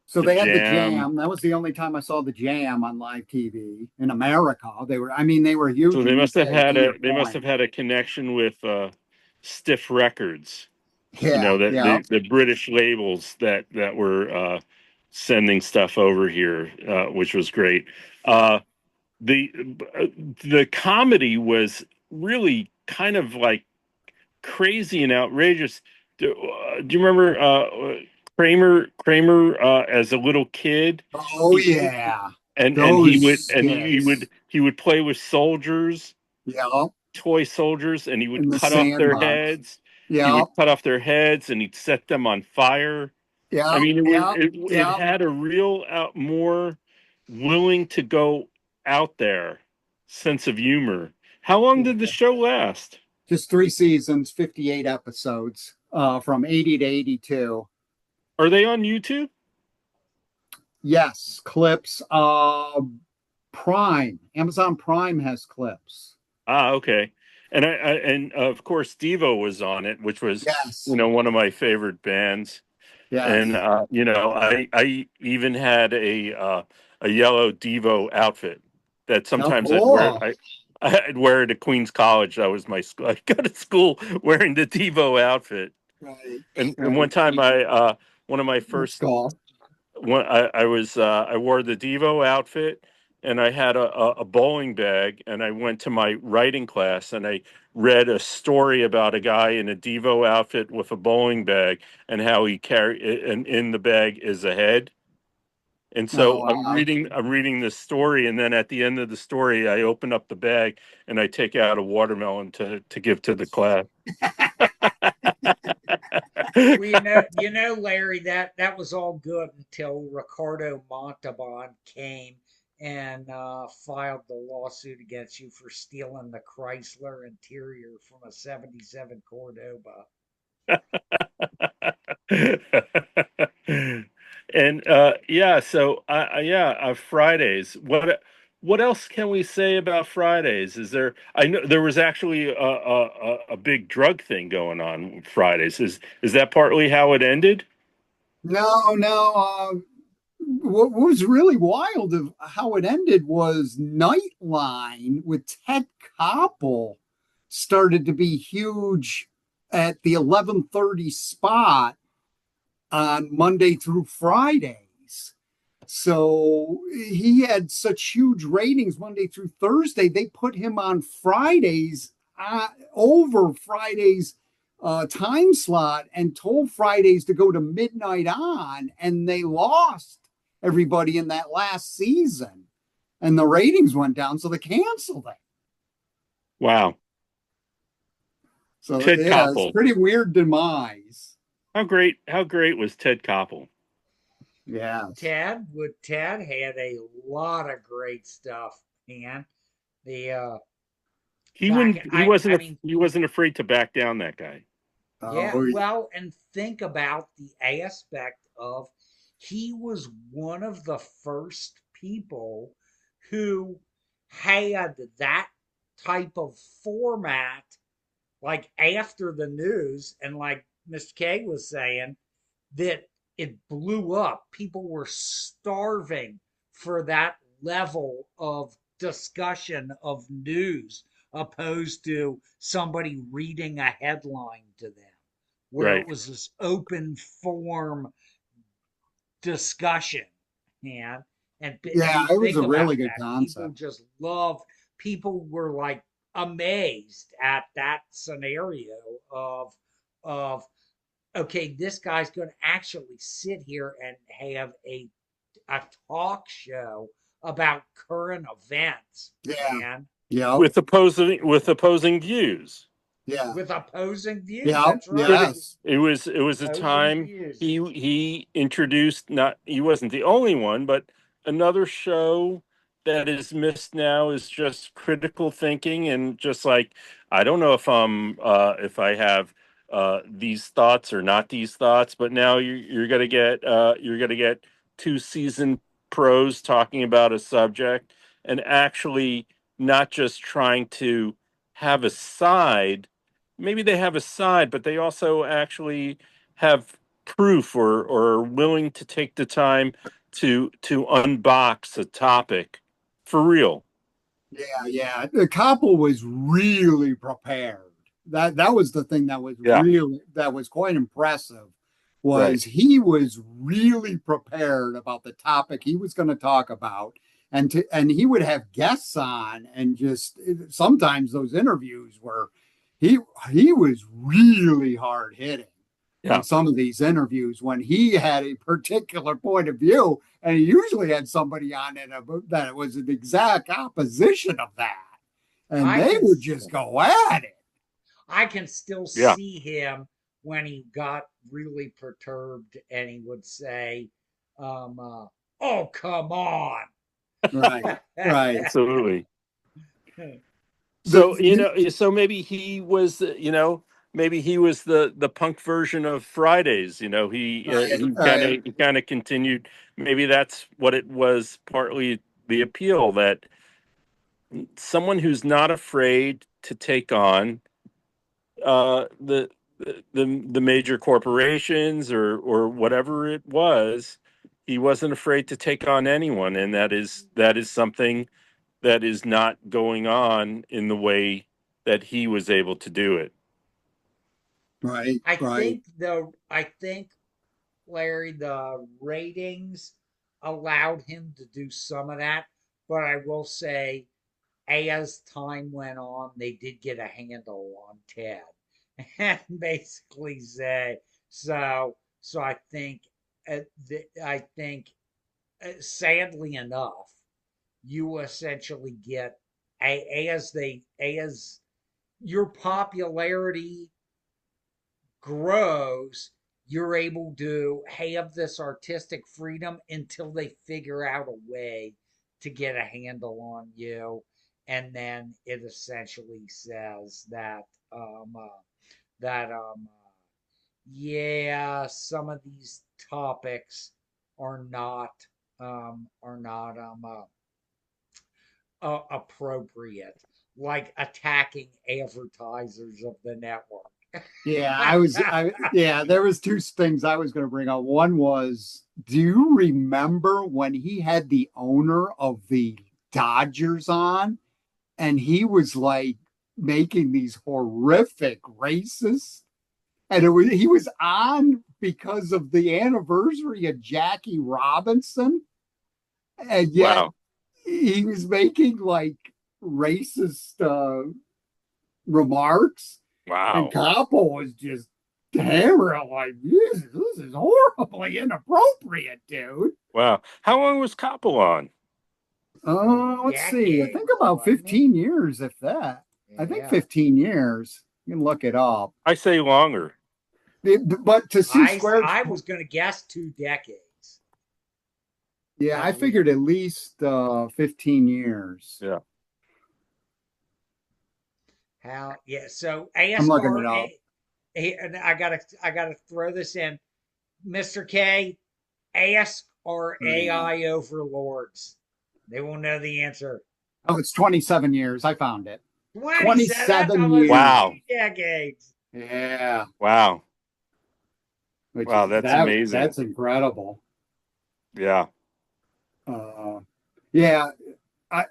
So the they had the Jam. Jam. That was the only time I saw the Jam on live TV in America. They were So huge they in the must have UK. had To your they must point. have had a connection with Stiff Records. You Yeah, know, yeah. the British labels that were sending stuff over here, which was great. Uh, the the comedy was really kind of like crazy and outrageous. Do you remember Kramer as a little kid? Oh He yeah, and those skits. he would play with soldiers, Yeah, toy soldiers, and he in would the cut off their sandbox. heads. He Yeah, would cut off their heads and he'd set them on fire. I yeah, mean, yeah, it yeah. had a real out more willing to go out there sense of humor. How long did the Yeah. show last? Just 3 seasons, 58 episodes, from 80 to 82. Are they on YouTube? Yes, clips. Prime, Amazon Prime has clips. Ah, okay. And of course Devo was on it, which was, you Yes, know, one of my favorite bands. And yes. you know, I even had a yellow Devo outfit that Oh, sometimes I'd wear. cool. I'd wear it at Queens College. That was my school. I go to school wearing the Devo outfit. Right, And one right. time one of my That's first cool. when I was I wore the Devo outfit and I had a bowling bag and I went to my writing class and I read a story about a guy in a Devo outfit with a bowling bag and how he carry and in the bag is a head. And Oh, so wow. I'm reading this story and then at the end of the story I open up the bag and I take out a watermelon to give to the class. Well, Larry, that was all good until Ricardo Montalban came and filed the lawsuit against you for stealing the Chrysler interior from a '77 Cordoba. And yeah, so yeah, Fridays. What else can we say about Fridays? Is there? I know there was actually a big drug thing going on Fridays. Is that partly how it ended? No, no. What was really wild of how it ended was Nightline with Ted Koppel started to be huge at the 11:30 spot on Monday through Fridays. So he had such huge ratings Monday through Thursday. They put him on Fridays, over Fridays time slot, and told Fridays to go to midnight on, and they lost everybody in that last season, and the ratings went down, so they canceled it. Wow, So Ted yeah, it's a Koppel. pretty weird demise. How great was Ted Koppel? Yes. Ted had a lot of great stuff, man. The back I mean, He wasn't afraid to back down, that guy. yeah, Oh, well, and think about the aspect of he was one of the first people who had that type of format, like after the news, and like Mr. K was saying, that it blew up. People were starving for that level of discussion of news opposed to somebody reading a headline to them, where it Right. was this open form discussion. And and yeah, you it was think a really about good that, people concept. just loved. People were like amazed at that scenario of okay, this guy's going to actually sit here and have a talk show about current events, Yeah, man, yeah, With opposing views. yeah, with opposing views. yeah, That's right. Pretty. yes. It was a Opposing time views. he introduced not he wasn't the only one, but another show that is missed now is just critical thinking and just like I don't know if I have these thoughts or not these thoughts, but now you're gonna get two seasoned pros talking about a subject and actually not just trying to have a side maybe they have a side, but they also actually have proof or are willing to take the time to unbox a topic for real. Yeah. The Koppel was really prepared. That was the thing that Yeah, was quite impressive. right. Was he was really prepared about the topic he was going to talk about, and he would have guests on, and just sometimes those interviews were he he was really hard hitting in Yeah. some of these interviews when he had a particular point of view, and he usually had somebody on it that was an exact opposition of that, and I they can would just go at it. I can still Yeah. see him when he got really perturbed and he would say, "Oh, come on." Right, right. Absolutely. The, So, so maybe he was, maybe he was the punk version of Fridays. right, He kind right, of he kind of continued. Maybe that's what it was. Partly the appeal that someone who's not afraid to take on the major corporations or whatever it was. He wasn't afraid to take on anyone, and that is something that is not going on in the way that he was able to do it. right, right. I think Larry, the ratings allowed him to do some of that, but I will say as time went on, they did get a handle on Ted and basically say so. I think sadly enough, you essentially get as your popularity grows, you're able to have this artistic freedom until they figure out a way to get a handle on you. And then it essentially says um, uh, that yeah, some of these topics are not appropriate, like attacking advertisers of the network. Yeah, there was two things I was going to bring up. One was, do you remember when he had the owner of the Dodgers on, and he was like making these horrific racist, and he was on because of the anniversary of Jackie Robinson, and yet Wow. he was making like racist remarks, and Wow. Capo was just hammering like, this is horribly inappropriate, dude. Wow. How long was Koppel on? Let's see. I think Decades, about wasn't it? 15 years, if that. I think Yeah. 15 years. You can look it up. I say longer. But to see squares, I was going to guess 2 decades yeah, I at least. figured at least 15 years. Yeah. How? Yeah. So I'm ask looking our it up. and I gotta throw this in, Mr. K. Ask our Yeah. AI overlords. They will know the answer. Oh, it's 27 years. I found it. 27. That's 27 almost years. Wow. 2 decades. Yeah. Wow. Which Wow. That's amazing. that's incredible. Yeah. Uh, yeah, I,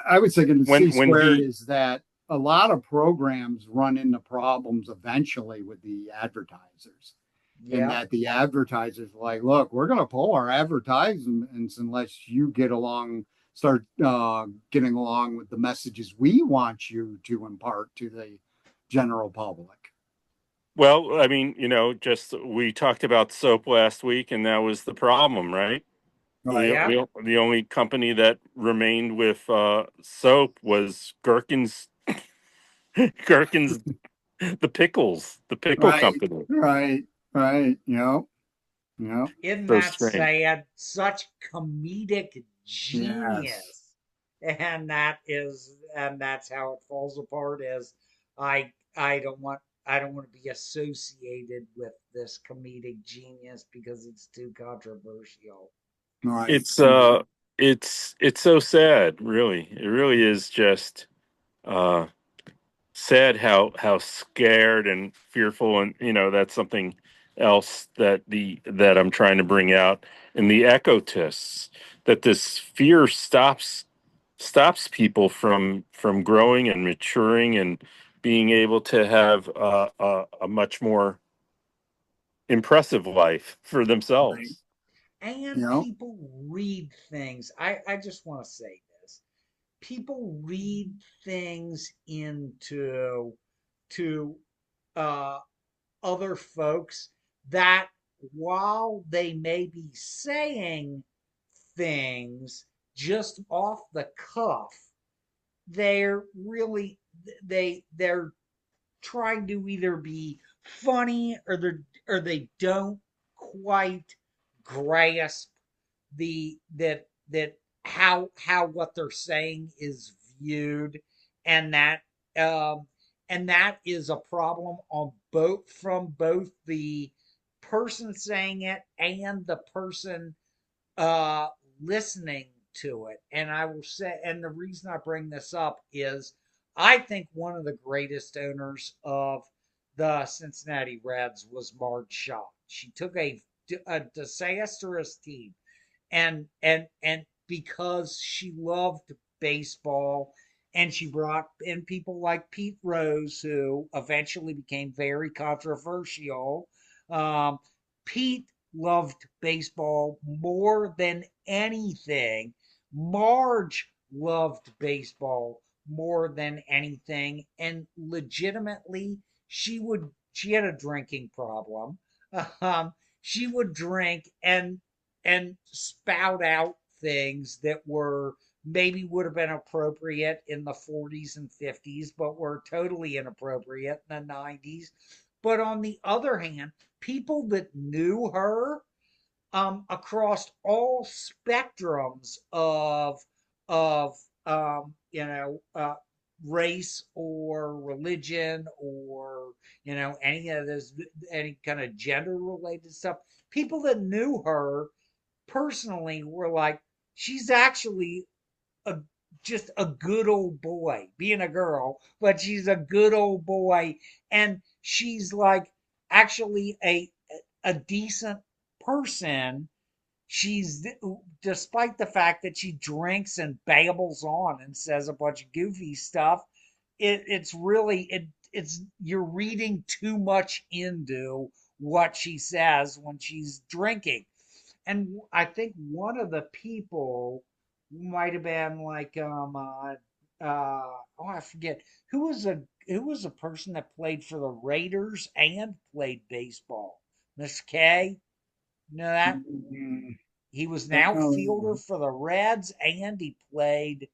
I was thinking the When C when squared he is that a lot of programs run into problems eventually with the advertisers, and Yeah. that the advertisers are like, look, we're going to pull our advertisements unless you start getting along with the messages we want you to impart to the general public. Well, I mean, just we talked about soap last week, and that was the problem, right? Right, Yeah. The only company that remained with soap was Gherkins, the pickle right, company. right. Yep. Isn't So that strange. sad? Such comedic Yes. genius. And that's how it falls apart is I don't want to be associated with this comedic genius because it's too controversial. Right. It's it's so sad, really. It really is just uh sad how scared and fearful, and that's something else that I'm trying to bring out in the ecotists, that this fear stops people from growing and maturing and being able to have a much more impressive life for Right. themselves. And You know, people read things. I just want to say this. People read things into to uh, other folks that while they may be saying things just off the cuff, they're really they're trying to either be funny or they don't quite grasp the that how what they're saying is viewed, and um that is a problem on both from both the person saying it and the person uh listening to it. And I will say, and the reason I bring this up is I think one of the greatest owners of the Cincinnati Reds was Marge Shaw. She took a disastrous team, and because she loved baseball, and she brought in people like Pete Rose, who eventually became very controversial. um, Pete loved baseball more than anything. Marge loved baseball more than anything, and legitimately she had a drinking problem. um, she would drink and spout out things that were maybe would have been appropriate in the 40s and 50s, but were totally inappropriate in the 90s. But on the other hand, people that knew her across all spectrums of race or religion or any of this, any kind of gender related stuff, people that knew her personally were like, she's actually a just a good old boy, being a girl, but she's a good old boy, and she's like actually a decent person. She's, despite the fact that she drinks and babbles on and says a bunch of goofy stuff, it's really it's you're reading too much into what she says when she's drinking. And I think one of the people might have been like oh, I forget who was a person that played for the Raiders and played baseball. Mr. K, you know that? mm, He was an don't outfielder know. for the Reds and he played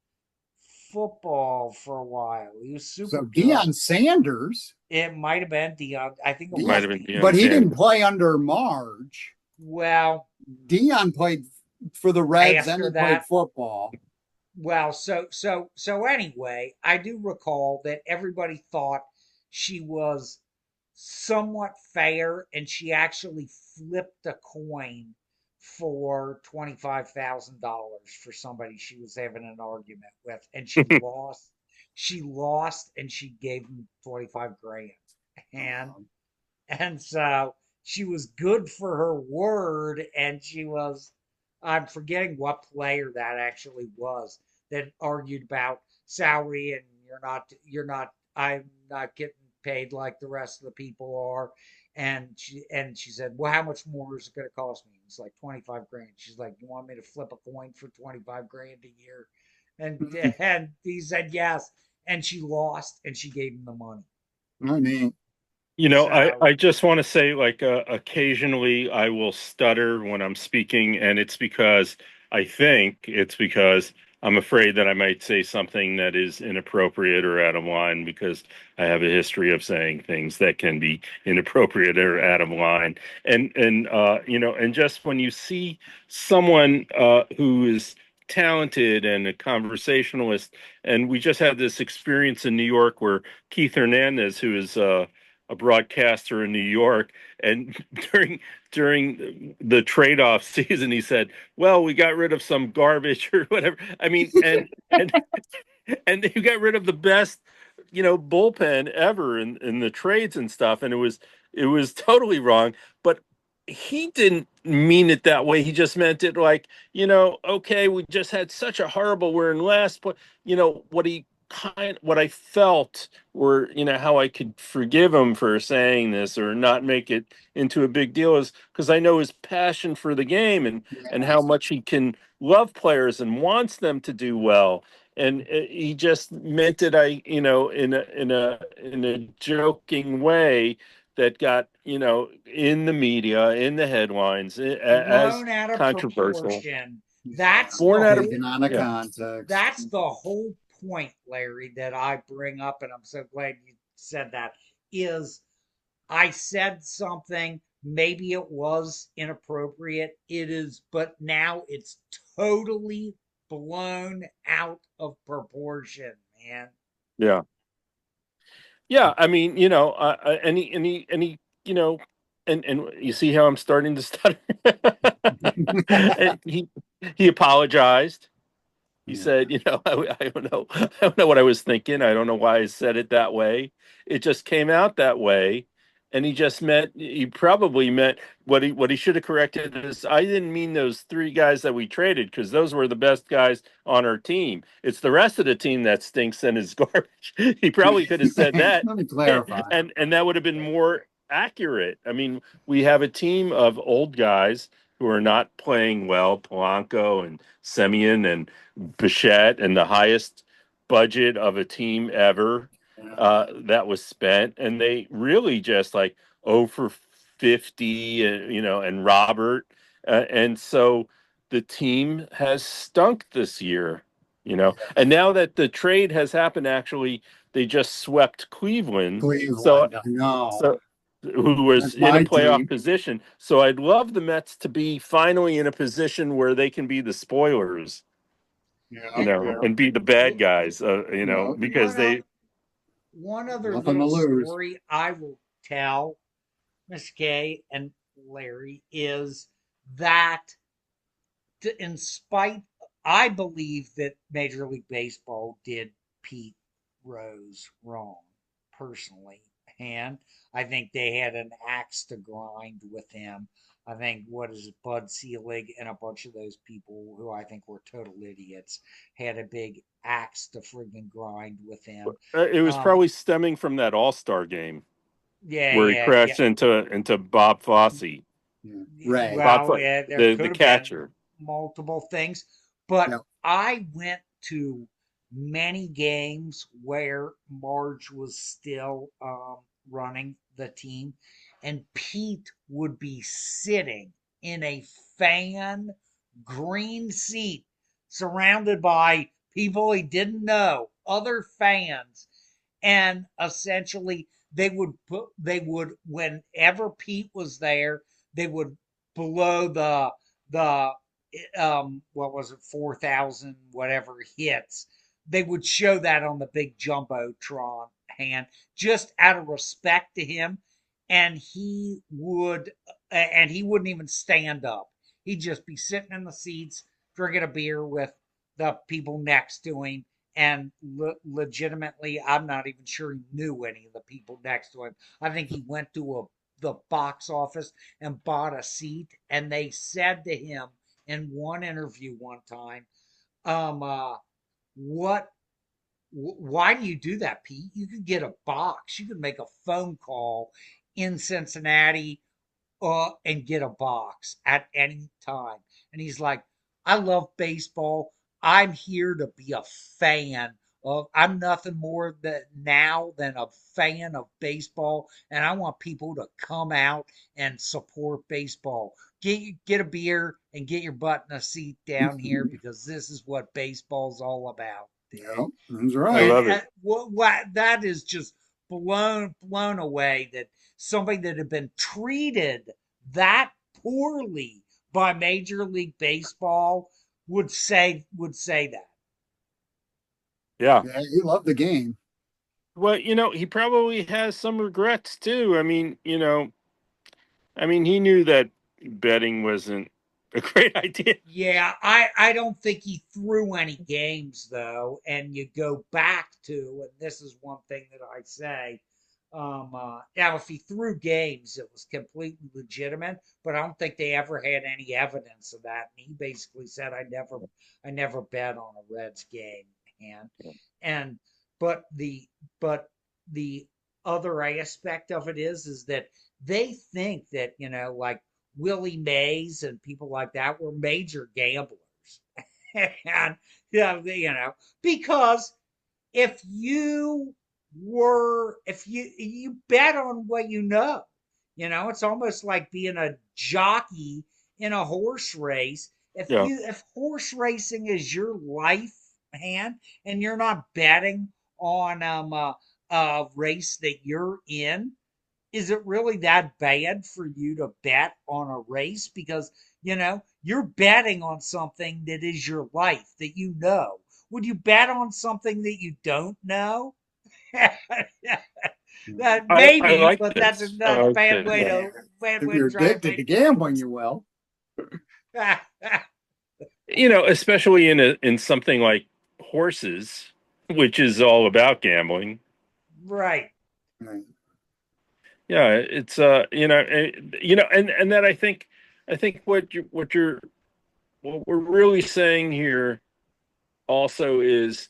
football for a while. He was super So good. Deion Sanders, It might have been Dion. I think it Might was have been Dion. Deion but he didn't Sanders. play under Marge. Well, Dion played for the Reds and after he played that, football. well, so anyway, I do recall that everybody thought she was somewhat fair, and she actually flipped a coin for $25,000 for somebody she was having an argument with, and she lost. She lost, and she gave him 25 grand, and Um, and so she was good for her word, and she was, I'm forgetting what player that actually was that argued about salary, and I'm not getting paid like the rest of the people are. And she said, well, how much more is it going to cost me? It's like 25 grand. She's like, you want me to flip a coin for 25 grand a year? And mm, and he said yes, and she lost, and she gave him the money. I mean, You know, So I just want to say, like, occasionally I will stutter when I'm speaking, and it's because I think it's because I'm afraid that I might say something that is inappropriate or out of line because I have a history of saying things that can be inappropriate or out of line. And just when you see someone who is talented and a conversationalist, and we just had this experience in New York where Keith Hernandez, who is a broadcaster in New York, and during the trade-off season, he said, "Well, we got rid of some garbage or whatever." I mean, and and you got rid of bullpen ever in the trades and stuff, and it was totally wrong. But he didn't mean it that way. He just meant it like, okay, we just had such a horrible. We're in last, but what I felt, or how I could forgive him for saying this or not make it into a big deal, is because I know his passion for the game and how Yes. much he can love players and wants them to do well. And he just meant it, in a joking way that got in the media, in the headlines, as Blown out of controversial. proportion. Yeah. That's Born the out of whole Taken out of Yeah, context. that's the whole point, Larry, that I bring up, and I'm so glad you said that, is I said something, maybe it was inappropriate. It is, but now it's totally blown out of proportion, man. yeah, yeah. I mean, any, and you see how I'm starting to stutter. And he apologized. He Yeah. said, I don't know. I don't know what I was thinking. I don't know why I said it that way. It just came out that way. And he probably meant what he should have corrected is, I didn't mean those three guys that we traded, because those were the best guys on our team. It's the rest of the team that stinks and is garbage. He probably could have said that. Let me clarify. And that would have been more accurate. I mean, we have a team of old guys who are not playing well, Polanco and Semyon and Bichette, and the highest budget of a team ever Yeah. that was spent, and they really just like 0 for 50, and Robert, and so the team has stunk this year, and now that the trade has happened, actually, they just swept Cleveland, so Cleveland. No, so who was that's in a my playoff team. position. So I'd love the Mets to be finally in a position where they can be the spoilers, Yeah. Yeah. and be the bad guys, Yeah. because they. One other Nothing to little lose. story I will tell, Miss Kay and Larry, is that in spite, I believe that Major League Baseball did Pete Rose wrong, personally. And I think they had an axe to grind with him. I think, what is it, Bud Selig and a bunch of those people who I think were total idiots had a big axe to friggin' grind with him. It was Um, probably stemming from that All-Star game yeah, where he yeah, yeah. crashed into Bob Fosse, Yeah. Ray. Well, yeah, there the could have been catcher. multiple things, but Yeah. I went to many games where Marge was still running the team, and Pete would be sitting in a fan green seat surrounded by people he didn't know, other fans, and essentially they would whenever Pete was there, they would blow the what was it, 4,000 whatever hits. They would show that on the big jumbotron hand, just out of respect to him, and he wouldn't even stand up. He'd just be sitting in the seats drinking a beer with the people next to him, and legitimately, I'm not even sure he knew any of the people next to him. I think he went to the box office and bought a seat, and they said to him in one interview one time, what? Why do you do that, Pete? You could get a box. You could make a phone call in Cincinnati and get a box at any time. And he's like, I love baseball. I'm here to be a fan of, I'm nothing more than a fan of baseball. And I want people to come out and support baseball. Get a beer and get your butt in a seat down here, because this is what baseball's all about, Yeah. dude. That's I right. And love it. that is just blown away, that somebody that had been treated that poorly by Major League Baseball would say that. Yeah. Yeah. He loved the game. Well, he probably has some regrets too. I mean, he knew that betting wasn't a great idea. Yeah, I don't think he threw any games though. And you go back to, and this is one thing that I say, now if he threw games, it was completely legitimate, but I don't think they ever had any evidence of that. And he basically said, I never bet on a Reds game, and and but but the other aspect of it is that they think that, like Willie Mays and people like that were major gamblers. And, because if you bet on what it's almost like being a jockey in a horse race. Yeah. If horse racing is your life, man, and you're not betting on a race that you're in, is it really that bad for you to bet on a race? Because, you're betting on something that is your life that you know. Would you bet on something that you don't know? That I maybe, like but that's a this. I like bad this. way Yeah. to bad If way to you're try to addicted to gambling, you will. make. Especially in something like horses, which is all about gambling. Right. Right. Yeah, it's and that I think what we're really saying here also is,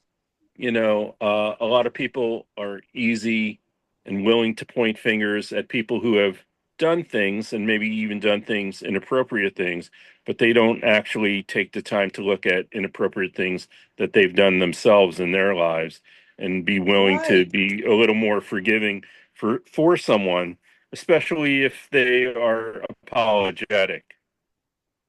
a lot of people are easy and willing to point fingers at people who have done things and maybe even done things, inappropriate things, but they don't actually take the time to look at inappropriate things that they've done themselves in their lives and be willing to Right. be a little more forgiving for someone, especially if they are apologetic.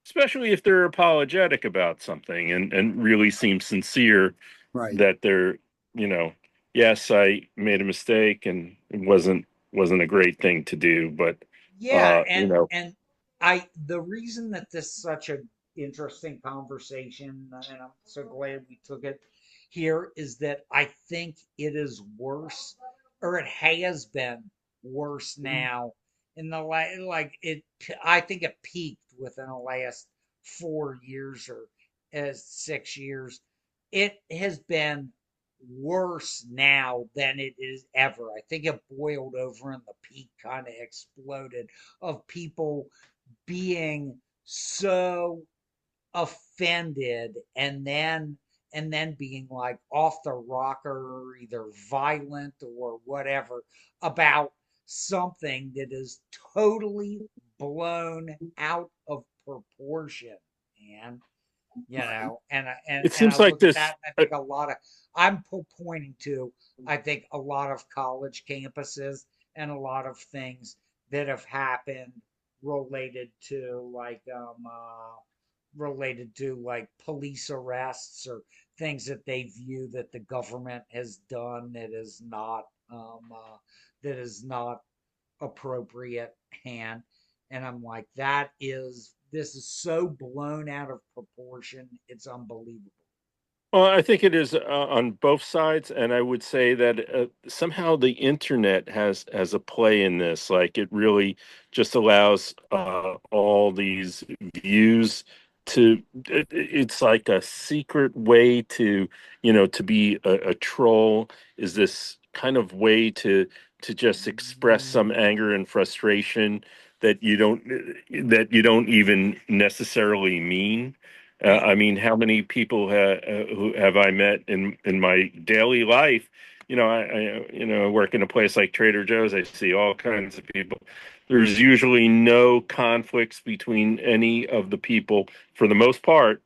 Especially if they're apologetic about something and really seem sincere Right. that they're, you know, yes, I made a mistake and it wasn't a great thing to do, but Yeah, you and know, the reason that this is such an interesting conversation, and I'm so glad we took it here, is that I think it is worse, or it has been worse now in the like it. I think it peaked within the last 4 years or 6 years. It has been worse now than it is ever. I think it boiled over and the peak kind of exploded of people being so offended and then being like off the rocker, either violent or whatever, about something that is totally blown out of proportion. And Right. and it and I seems like look at this. that and I think I'm pointing to, I think, a lot of college campuses and a lot of things that have happened related to police arrests or things that they view that the government has done that is not appropriate. And I'm like, this is so blown out of proportion, it's unbelievable. Well, I think it is on both sides, and I would say that somehow the internet has a play in this. Like it really just allows all these views to. It's like a secret way to, to be a troll. Is this kind of way to just express some anger and frustration that you don't even necessarily mean. I mean, how many people who have I met in my daily life? I work in a place like Trader Joe's. I see all kinds of people. There's usually no conflicts between any of the people for the most part.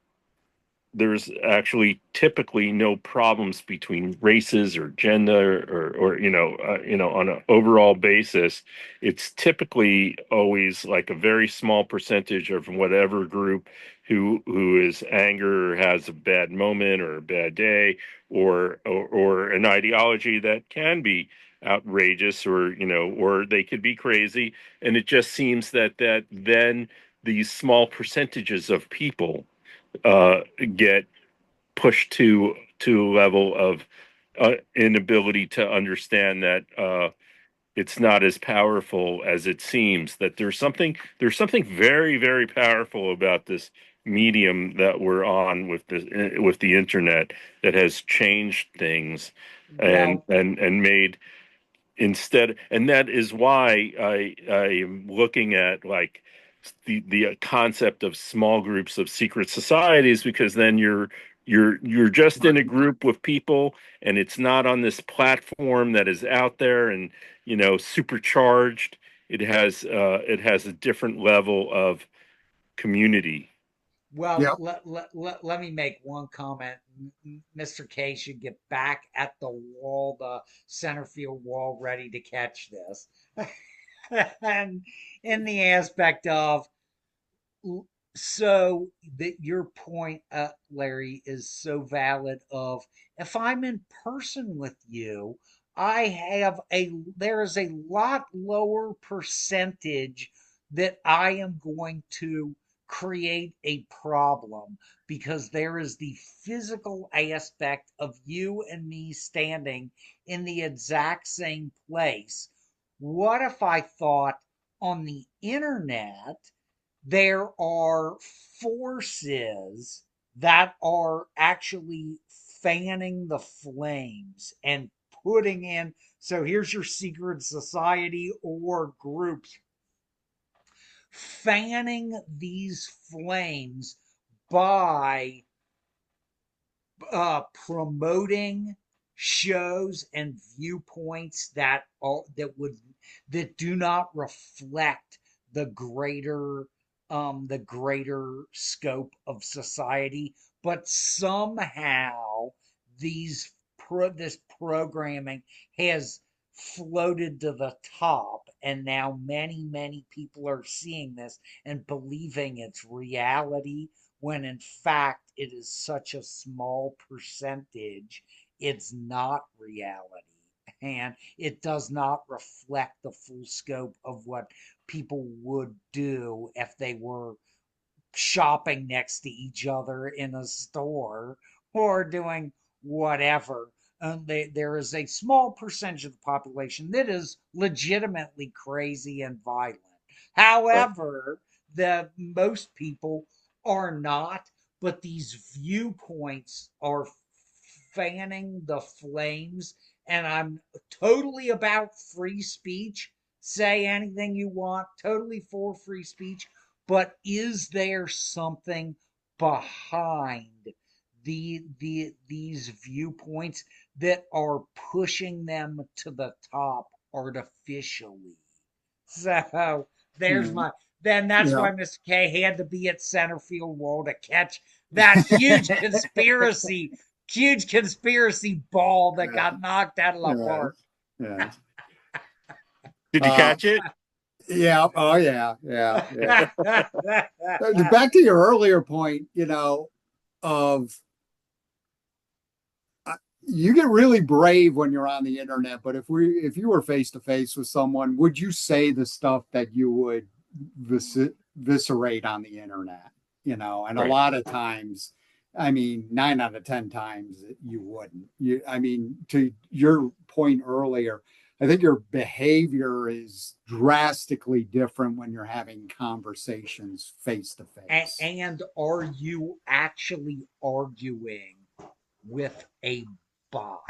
There's actually typically no problems between races or gender or on an overall basis. It's typically always like a very small percentage of whatever group who is anger or has a bad moment or a bad day or an ideology that can be outrageous or they could be crazy, and it just seems that then these small percentages of people uh, get pushed to a level of inability to understand that it's not as powerful as it seems. That there's something very, very powerful about this medium that we're on with the internet that has changed things Well, and made instead, and that is why I am looking at like the concept of small groups of secret societies, because then you're just in a group with people, and it's not on this platform that is out there and supercharged. It has a different level of community. well, Yep. let me make one comment. Mr. K should get back at the wall, the center field wall, ready to catch this. And in the aspect of, so that your point, Larry, is so valid. Of, if I'm in person with you, I have a there is a lot lower percentage that I am going to create a problem, because there is the physical aspect of you and me standing in the exact same place. What if I thought on the internet there are forces that are actually fanning the flames and putting in? So here's your secret society or groups fanning these flames by promoting shows and viewpoints that do not reflect the greater scope of society, but somehow this programming has floated to the top, and now many people are seeing this and believing it's reality, when in fact it is such a small percentage, it's not reality. And it does not reflect the full scope of what people would do if they were shopping next to each other in a store or doing whatever. There is a small percentage of the population that is legitimately crazy and violent. Right. However, the most people are not, but these viewpoints are fanning the flames. And I'm totally about free speech. Say anything you want, totally for free speech. But is there something behind these viewpoints that are pushing them to the top artificially? So there's Yeah. my then that's Yeah. why Mr. K had to be at center field wall to catch that huge conspiracy ball that Yeah. got knocked out of the Yeah. park. Yeah. Did you Uh, catch it? yeah. Oh, yeah. Yeah. Yeah. Back to your earlier point, of you get really brave when you're on the internet, but if you were face to face with someone, would you say the stuff that you would viscerate on the internet? And a Right. lot of times, I mean, 9 out of 10 times you wouldn't. I mean, to your point earlier, I think your behavior is drastically different when you're having conversations face to face. And are you actually arguing with a bot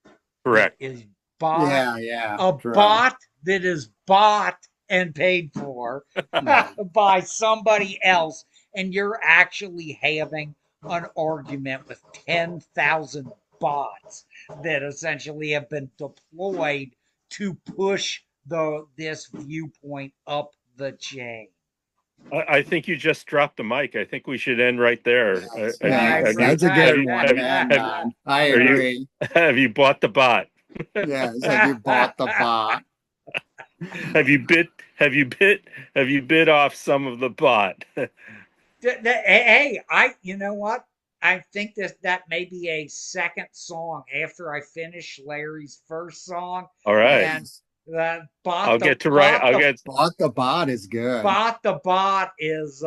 that Correct. is bought, Yeah, yeah, a true. bot that is bought and paid for Yeah, by somebody else, and you're actually having an argument with 10,000 bots that essentially have been deployed to push this viewpoint up the chain. I think you just dropped the mic. I think we should end right there. yes, Have you yes, have you that's a have good you one to end have on. I are you agree. have you bought the bot? Yes, have you bought the bot? Have you bit have you bit have you bit off some of the bot? Hey, you know what? I think that may be a second song after I finish Larry's first song, All right. and Yes, I'll get to write I'll get bought the bot is good. bot the bot is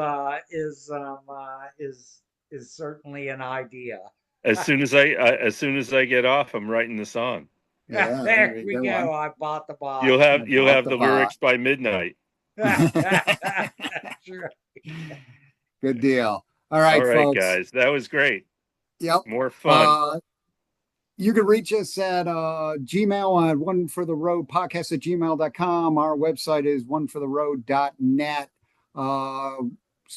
certainly an idea. as soon as I get off, I'm writing the song. Yeah, there you we go. go. I bought the You'll box. have you'll bought have the the lyrics by midnight. That's right. Good deal. All All right, right, folks. guys. That was great. Yep. More fun. You can reach us at Gmail at one for the road podcast at gmail.com. Our website is onefortheroad.net.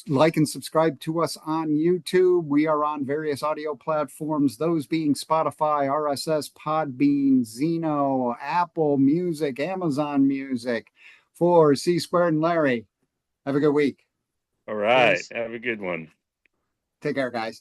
Like and subscribe to us on YouTube. We are on various audio platforms, those being Spotify, RSS, Podbean, Zeno, Apple Music, Amazon Music. For C Squared and Larry, have a good week. All right. Peace. Have a good one. Take care, guys.